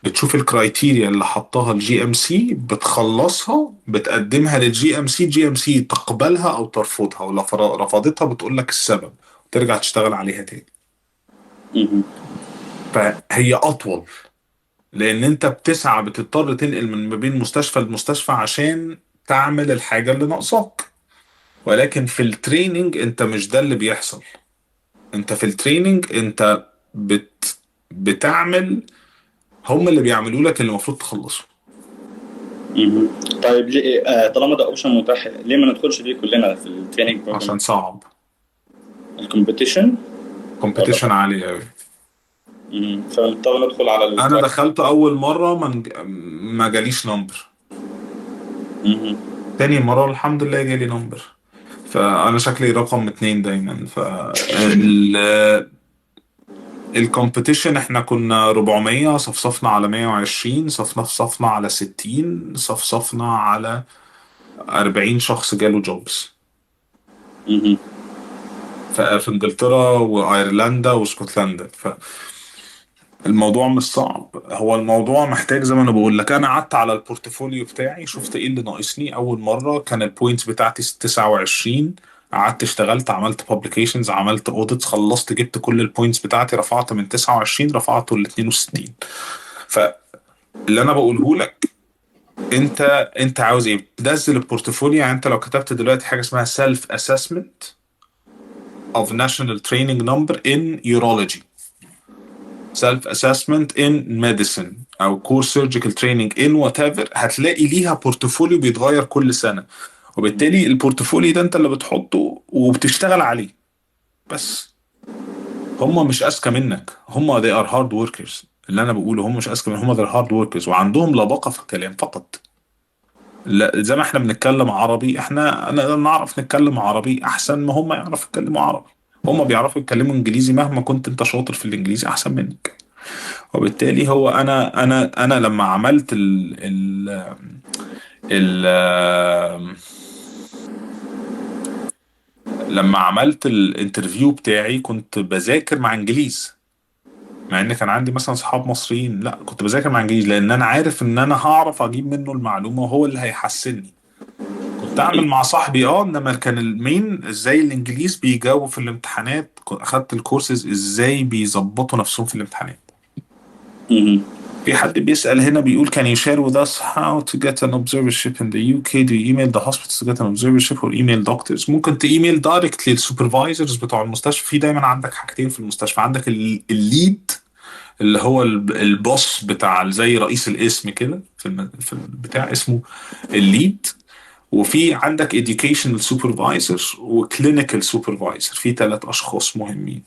Speaker 2: بتشوف الكرايتيريا اللي حطها الجي ام سي، بتخلصها، بتقدمها للجي ام سي، جي ام سي تقبلها او ترفضها، ولو رفضتها بتقول لك السبب، وترجع تشتغل عليها تاني.
Speaker 1: مهم.
Speaker 2: فهي اطول، لان انت بتسعى، بتضطر تنقل من ما بين مستشفى لمستشفى عشان تعمل الحاجة اللي ناقصاك. ولكن في التريننج انت مش ده اللي بيحصل. انت في التريننج انت بتعمل، هم اللي بيعملوا لك اللي المفروض تخلصه.
Speaker 1: مهم. طيب ليه طالما ده اوبشن متاح ليه ما ندخلش فيه كلنا في التريننج بروجرام؟
Speaker 2: عشان صعب،
Speaker 1: الكومبيتيشن ولا
Speaker 2: كومبيتيشن
Speaker 1: طبعا؟
Speaker 2: عالي قوي.
Speaker 1: فنضطر ندخل على
Speaker 2: انا
Speaker 1: التراك.
Speaker 2: دخلت اول مرة ما جاليش نمبر.
Speaker 1: مهم.
Speaker 2: تاني مرة الحمد لله جالي نمبر. فانا شكلي رقم اتنين دايما. الكومبيتيشن احنا كنا 400، صفصفنا على 120، صفصفنا على 60، صفصفنا على 40 شخص جاله جوبز
Speaker 1: مهم.
Speaker 2: في انجلترا وايرلندا واسكتلندا. فالموضوع مش صعب، هو الموضوع محتاج زي ما انا بقول لك. انا قعدت على البورتفوليو بتاعي، شفت ايه اللي ناقصني. اول مره كان البوينتس بتاعتي 29، قعدت اشتغلت، عملت بابليكيشنز، عملت اوديتس، خلصت، جبت كل البوينتس بتاعتي، رفعت من 29 رفعته ل 62. فاللي انا بقوله لك، انت انت عاوز ايه؟ تنزل البورتفوليو. يعني انت لو كتبت دلوقتي حاجه اسمها سيلف اسسمنت of national training number in urology, self assessment in medicine، او core surgical training in whatever، هتلاقي ليها بورتفوليو بيتغير كل سنه. وبالتالي البورتفوليو ده انت اللي بتحطه وبتشتغل عليه. بس هم مش اذكى منك، هم they are hard workers. اللي انا بقوله هم مش اذكى منك، هم they are hard workers وعندهم لباقه في الكلام فقط. لا، زي ما احنا بنتكلم عربي، احنا انا نعرف نتكلم عربي احسن ما هم يعرفوا يتكلموا عربي. هم بيعرفوا يتكلموا انجليزي مهما كنت انت شاطر في الانجليزي احسن منك. وبالتالي هو انا لما عملت ال لما عملت الانترفيو بتاعي كنت بذاكر مع انجليز، مع ان كان عندي مثلا صحاب مصريين. لا، كنت بذاكر مع انجليز لان انا عارف ان انا هعرف اجيب منه المعلومة وهو اللي هيحسنني. كنت اعمل مع صاحبي، انما كان المين ازاي الانجليز بيجاوبوا في الامتحانات. اخدت الكورسز ازاي بيظبطوا نفسهم في الامتحانات.
Speaker 1: مهم.
Speaker 2: في حد بيسأل هنا بيقول can you share with us how to get an observership in the UK? Do you email the hospitals to get an observership or email doctors؟ ممكن تيميل دايركت للسوبرفايزرز بتوع المستشفى. في دايما عندك حاجتين في المستشفى، عندك الليد اللي هو البوس بتاع زي رئيس القسم كده في البتاع اسمه الليد. وفي عندك educational supervisor وclinical supervisor، في ثلاث اشخاص مهمين.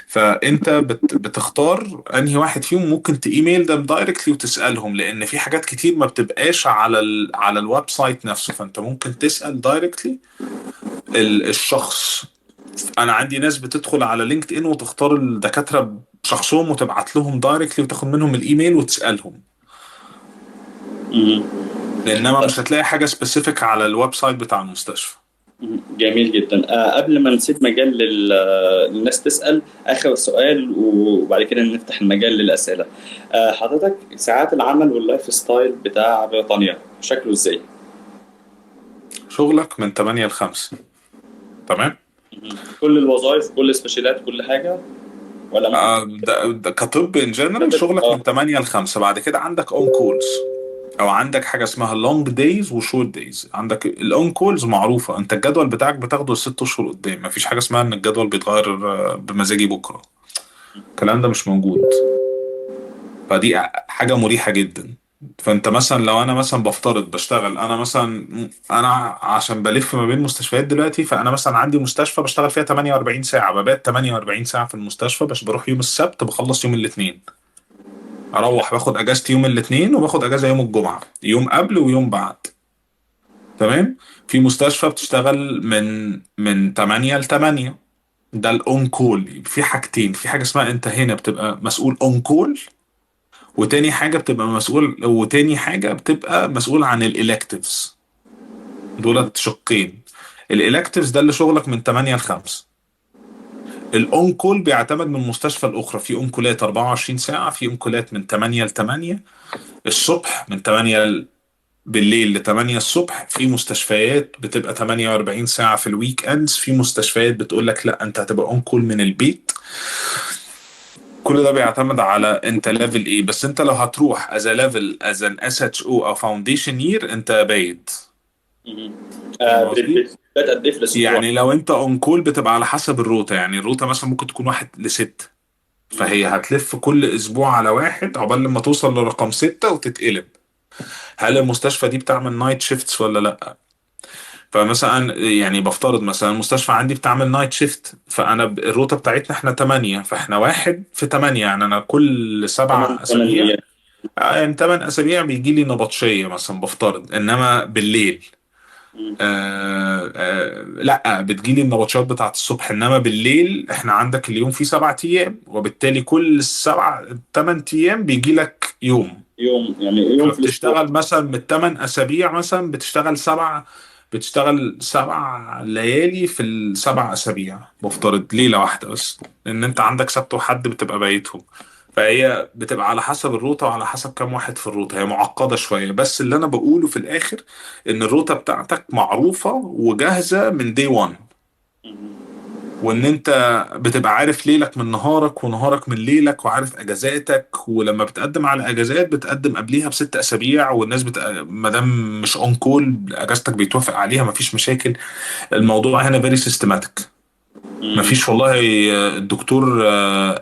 Speaker 2: فانت بتختار انهي واحد فيهم. ممكن تيميل ده دايركتلي وتسالهم، لان في حاجات كتير ما بتبقاش على الويب سايت نفسه، فانت ممكن تسال دايركتلي الشخص. انا عندي ناس بتدخل على لينكد ان وتختار الدكاتره بشخصهم وتبعت لهم دايركتلي وتاخد منهم الايميل وتسالهم.
Speaker 1: مهم.
Speaker 2: لانما مش هتلاقي حاجه سبيسيفيك على الويب سايت بتاع المستشفى.
Speaker 1: جميل جدا. قبل ما نسيب مجال للناس تسأل، آخر سؤال وبعد كده نفتح المجال للأسئلة. حضرتك ساعات العمل واللايف ستايل بتاع بريطانيا شكله ازاي؟
Speaker 2: شغلك من 8 ل 5. تمام.
Speaker 1: كل الوظائف، كل السبيشالات، كل حاجة، ولا ممكن
Speaker 2: ده كطب ان جنرال شغلك من 8 ل 5. بعد كده عندك اون كولز، او عندك حاجه اسمها لونج دايز وشورت دايز. عندك الاون كولز معروفه، انت الجدول بتاعك بتاخده الست اشهر قدام. مفيش حاجه اسمها ان الجدول بيتغير بمزاجي بكره. الكلام ده مش موجود. فدي حاجه مريحه جدا. فانت مثلا لو انا مثلا بفترض بشتغل، انا مثلا انا عشان بلف ما بين مستشفيات دلوقتي، فانا مثلا عندي مستشفى بشتغل فيها 48 ساعه، ببات 48 ساعه في المستشفى، بس بروح يوم السبت بخلص يوم الاثنين، اروح باخد اجازتي يوم الاثنين وباخد اجازه يوم الجمعه، يوم قبل ويوم بعد. تمام. في مستشفى بتشتغل من 8 ل 8، ده الاون كول. في حاجتين، في حاجه اسمها انت هنا بتبقى مسؤول اون كول، وتاني حاجه بتبقى مسؤول عن الالكتيفز. دولت شقين. الالكتيفز ده اللي شغلك من 8 ل 5. الاون كول بيعتمد من مستشفى لاخرى، في اون كولات 24 ساعه، في اون كولات من 8 ل 8 الصبح، من 8 بالليل ل 8 الصبح. في مستشفيات بتبقى 48 ساعه في الويك اندز، في مستشفيات بتقول لك لا انت هتبقى اون كول من البيت. كل ده بيعتمد على انت ليفل ايه، بس انت لو هتروح از ليفل از ان اس اتش او او فاونديشن يير انت بايت.
Speaker 1: مهم.
Speaker 2: فاهم قصدي؟
Speaker 1: بتبات قد ايه في الاسبوع؟
Speaker 2: يعني لو انت اون كول بتبقى على حسب الروتا، يعني الروتا مثلا ممكن تكون واحد لست،
Speaker 1: مم.
Speaker 2: فهي هتلف كل اسبوع على واحد عقبال لما توصل لرقم ستة وتتقلب. هل المستشفى دي بتعمل نايت شيفتس ولا لا؟ فمثلا يعني بفترض مثلا المستشفى عندي بتعمل نايت شيفت، فانا الروتا بتاعتنا احنا 8، فاحنا واحد في 8، يعني انا كل سبع
Speaker 1: 8
Speaker 2: اسابيع
Speaker 1: ايام.
Speaker 2: يعني 8 اسابيع بيجي لي نبطشيه مثلا بفترض، انما بالليل
Speaker 1: مم.
Speaker 2: لا بتجي لي النبطشات بتاعت الصبح، انما بالليل احنا عندك اليوم فيه 7 ايام، وبالتالي كل السبع 8 ايام بيجي لك يوم.
Speaker 1: يوم، يعني يوم في الاسبوع.
Speaker 2: فبتشتغل مثلا من 8 اسابيع مثلا بتشتغل سبع، بتشتغل 7 ليالي في ال7 اسابيع، بفترض ليله واحده بس، لان انت عندك سبت وحد بتبقى بايتهم. فهي بتبقى على حسب الروته وعلى حسب كام واحد في الروته، هي معقده شويه، بس اللي انا بقوله في الاخر ان الروته بتاعتك معروفه وجاهزه من دي 1،
Speaker 1: مهم.
Speaker 2: وان انت بتبقى عارف ليلك من نهارك ونهارك من ليلك، وعارف اجازاتك، ولما بتقدم على اجازات بتقدم قبليها ب6 اسابيع، والناس ما دام مش اون كول اجازتك بيتوافق عليها مفيش مشاكل. الموضوع هنا فيري سيستماتيك.
Speaker 1: مهم.
Speaker 2: مفيش والله الدكتور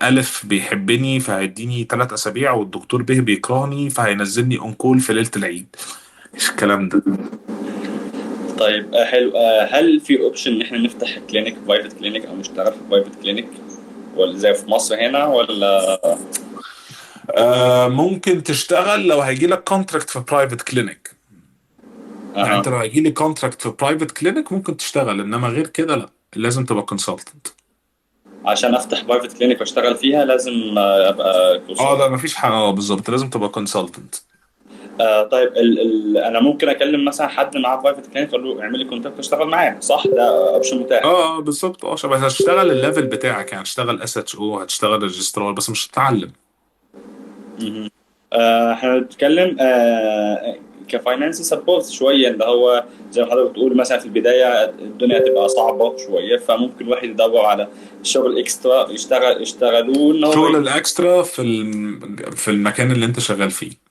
Speaker 2: ألف بيحبني فهيديني 3 أسابيع، والدكتور ب بيكرهني فهينزلني اون كول في ليلة العيد. مش الكلام ده.
Speaker 1: طيب حلو. هل في اوبشن ان احنا نفتح كلينيك، برايفت كلينيك، او نشتغل في برايفت كلينيك، ولا زي في مصر هنا ولا؟
Speaker 2: ممكن تشتغل لو هيجي لك كونتراكت في برايفت كلينيك. يعني
Speaker 1: اها.
Speaker 2: انت لو هيجي لي كونتراكت في برايفت كلينيك ممكن تشتغل، انما غير كده لا، لازم تبقى كونسلتنت.
Speaker 1: عشان افتح برايفت كلينيك واشتغل فيها لازم ابقى
Speaker 2: اه
Speaker 1: كورسات.
Speaker 2: لا مفيش حاجه، بالظبط لازم تبقى كونسلتنت.
Speaker 1: طيب انا ممكن اكلم مثلا حد معاه برايفت كلينيك اقول له اعمل لي كونتاكت واشتغل معاه، صح؟ ده اوبشن متاح.
Speaker 2: بالظبط، شبه هتشتغل الليفل بتاعك، يعني هتشتغل اس اتش او، هتشتغل ريجسترار، بس مش هتتعلم.
Speaker 1: مهم. احنا بنتكلم كفاينانسي سبورت شويه، اللي هو زي ما حضرتك بتقول مثلا في البدايه الدنيا هتبقى صعبه شويه، فممكن الواحد يدور على شغل اكسترا يشتغلوه ان هو
Speaker 2: شغل الاكسترا في المكان اللي انت شغال فيه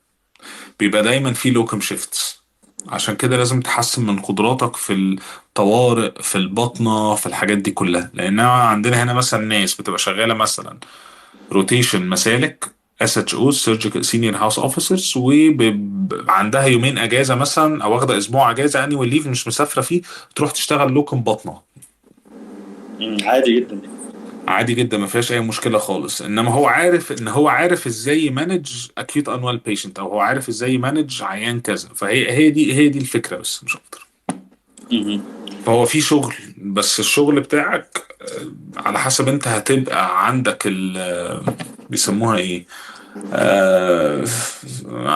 Speaker 2: بيبقى دايما فيه لوكم شيفتس. عشان كده لازم تحسن من قدراتك في الطوارئ، في الباطنة، في الحاجات دي كلها، لان عندنا هنا مثلا ناس بتبقى شغالة مثلا روتيشن مسالك، اس اتش او سيرجيكال سينيور هاوس اوفيسرز، وعندها يومين اجازه مثلا او واخده اسبوع اجازه اني ليف مش مسافره فيه، تروح تشتغل لوكم بطنه.
Speaker 1: عادي جدا.
Speaker 2: عادي جدا، ما فيهاش اي مشكله خالص، انما هو عارف ان هو عارف ازاي يمانج اكيوت انوال بيشنت، او هو عارف ازاي يمانج عيان كذا، هي دي الفكره بس مش اكتر.
Speaker 1: مهم.
Speaker 2: فهو في شغل، بس الشغل بتاعك على حسب انت هتبقى عندك بيسموها ايه، آه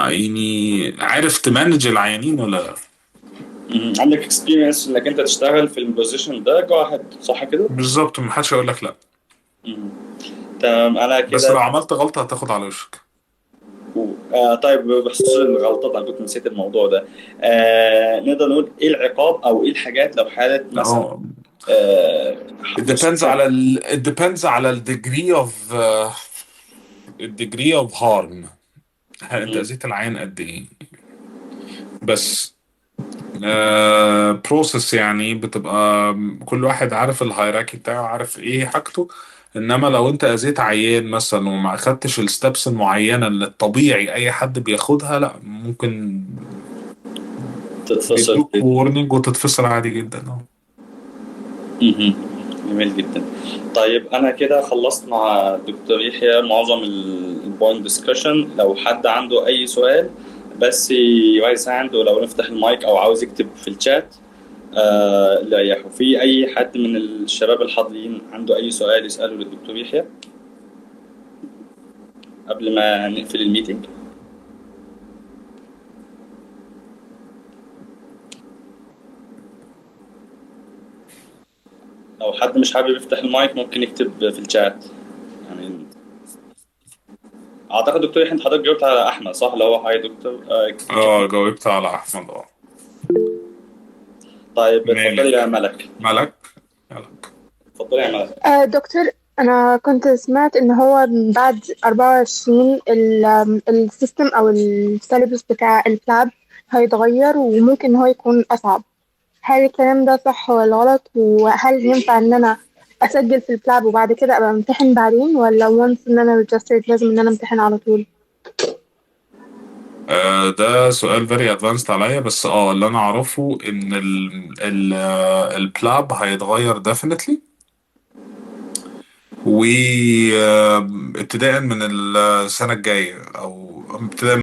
Speaker 2: يعني عارف تمانج العيانين ولا لا.
Speaker 1: عندك اكسبيرينس انك انت تشتغل في البوزيشن ده واحد، صح كده؟
Speaker 2: بالظبط، محدش هيقول لك لا،
Speaker 1: مهم. تمام انا
Speaker 2: بس لو
Speaker 1: كده.
Speaker 2: عملت غلطة هتاخد على وشك.
Speaker 1: طيب بخصوص الغلطات انا كنت نسيت الموضوع ده. نقدر نقول ايه العقاب او ايه الحاجات لو حالة مثلا
Speaker 2: اه
Speaker 1: آه مستشفى.
Speaker 2: it depends على الديجري اوف هارم. انت
Speaker 1: مهم.
Speaker 2: اذيت العيان قد ايه؟ بس بروسس يعني بتبقى كل واحد عارف الهيراركي بتاعه، عارف ايه حاجته. انما لو انت اذيت عيان مثلا وما اخدتش الستبس المعينه اللي الطبيعي اي حد بياخدها، لا ممكن
Speaker 1: تتفصل.
Speaker 2: يدوك وورنينج وتتفصل عادي جدا.
Speaker 1: مهم. جميل جدا. طيب انا كده خلصت مع الدكتور يحيى معظم البوينت ديسكشن. لو حد عنده اي سؤال بس يرايز عنده، لو نفتح المايك او عاوز يكتب في الشات. لا يحيى، في اي حد من الشباب الحاضرين عنده اي سؤال يساله للدكتور يحيى قبل ما نقفل الميتنج؟ لو حد مش حابب يفتح المايك ممكن يكتب في الشات يعني. اعتقد دكتور يحيى حضرتك جاوبت على احمد صح؟ اللي هو هاي دكتور
Speaker 2: اه، جاوبت على احمد، اه.
Speaker 1: طيب اتفضلي يا
Speaker 2: مالك؟
Speaker 1: ملك.
Speaker 2: مالك؟ مالك؟
Speaker 1: اتفضلي يا ملك.
Speaker 3: دكتور، أنا كنت سمعت إن هو بعد 24 السيستم أو السيلبس بتاع البلاب هيتغير وممكن إن هو يكون أصعب. هل الكلام ده صح ولا غلط؟ وهل ينفع إن أنا أسجل في البلاب وبعد كده أبقى أمتحن بعدين، ولا وانس إن أنا ريجسترد لازم إن أنا أمتحن على طول؟
Speaker 2: ده سؤال very advanced عليا، بس اللي انا اعرفه ان البلاب هيتغير definitely، وابتداء من السنة الجاية او ابتداء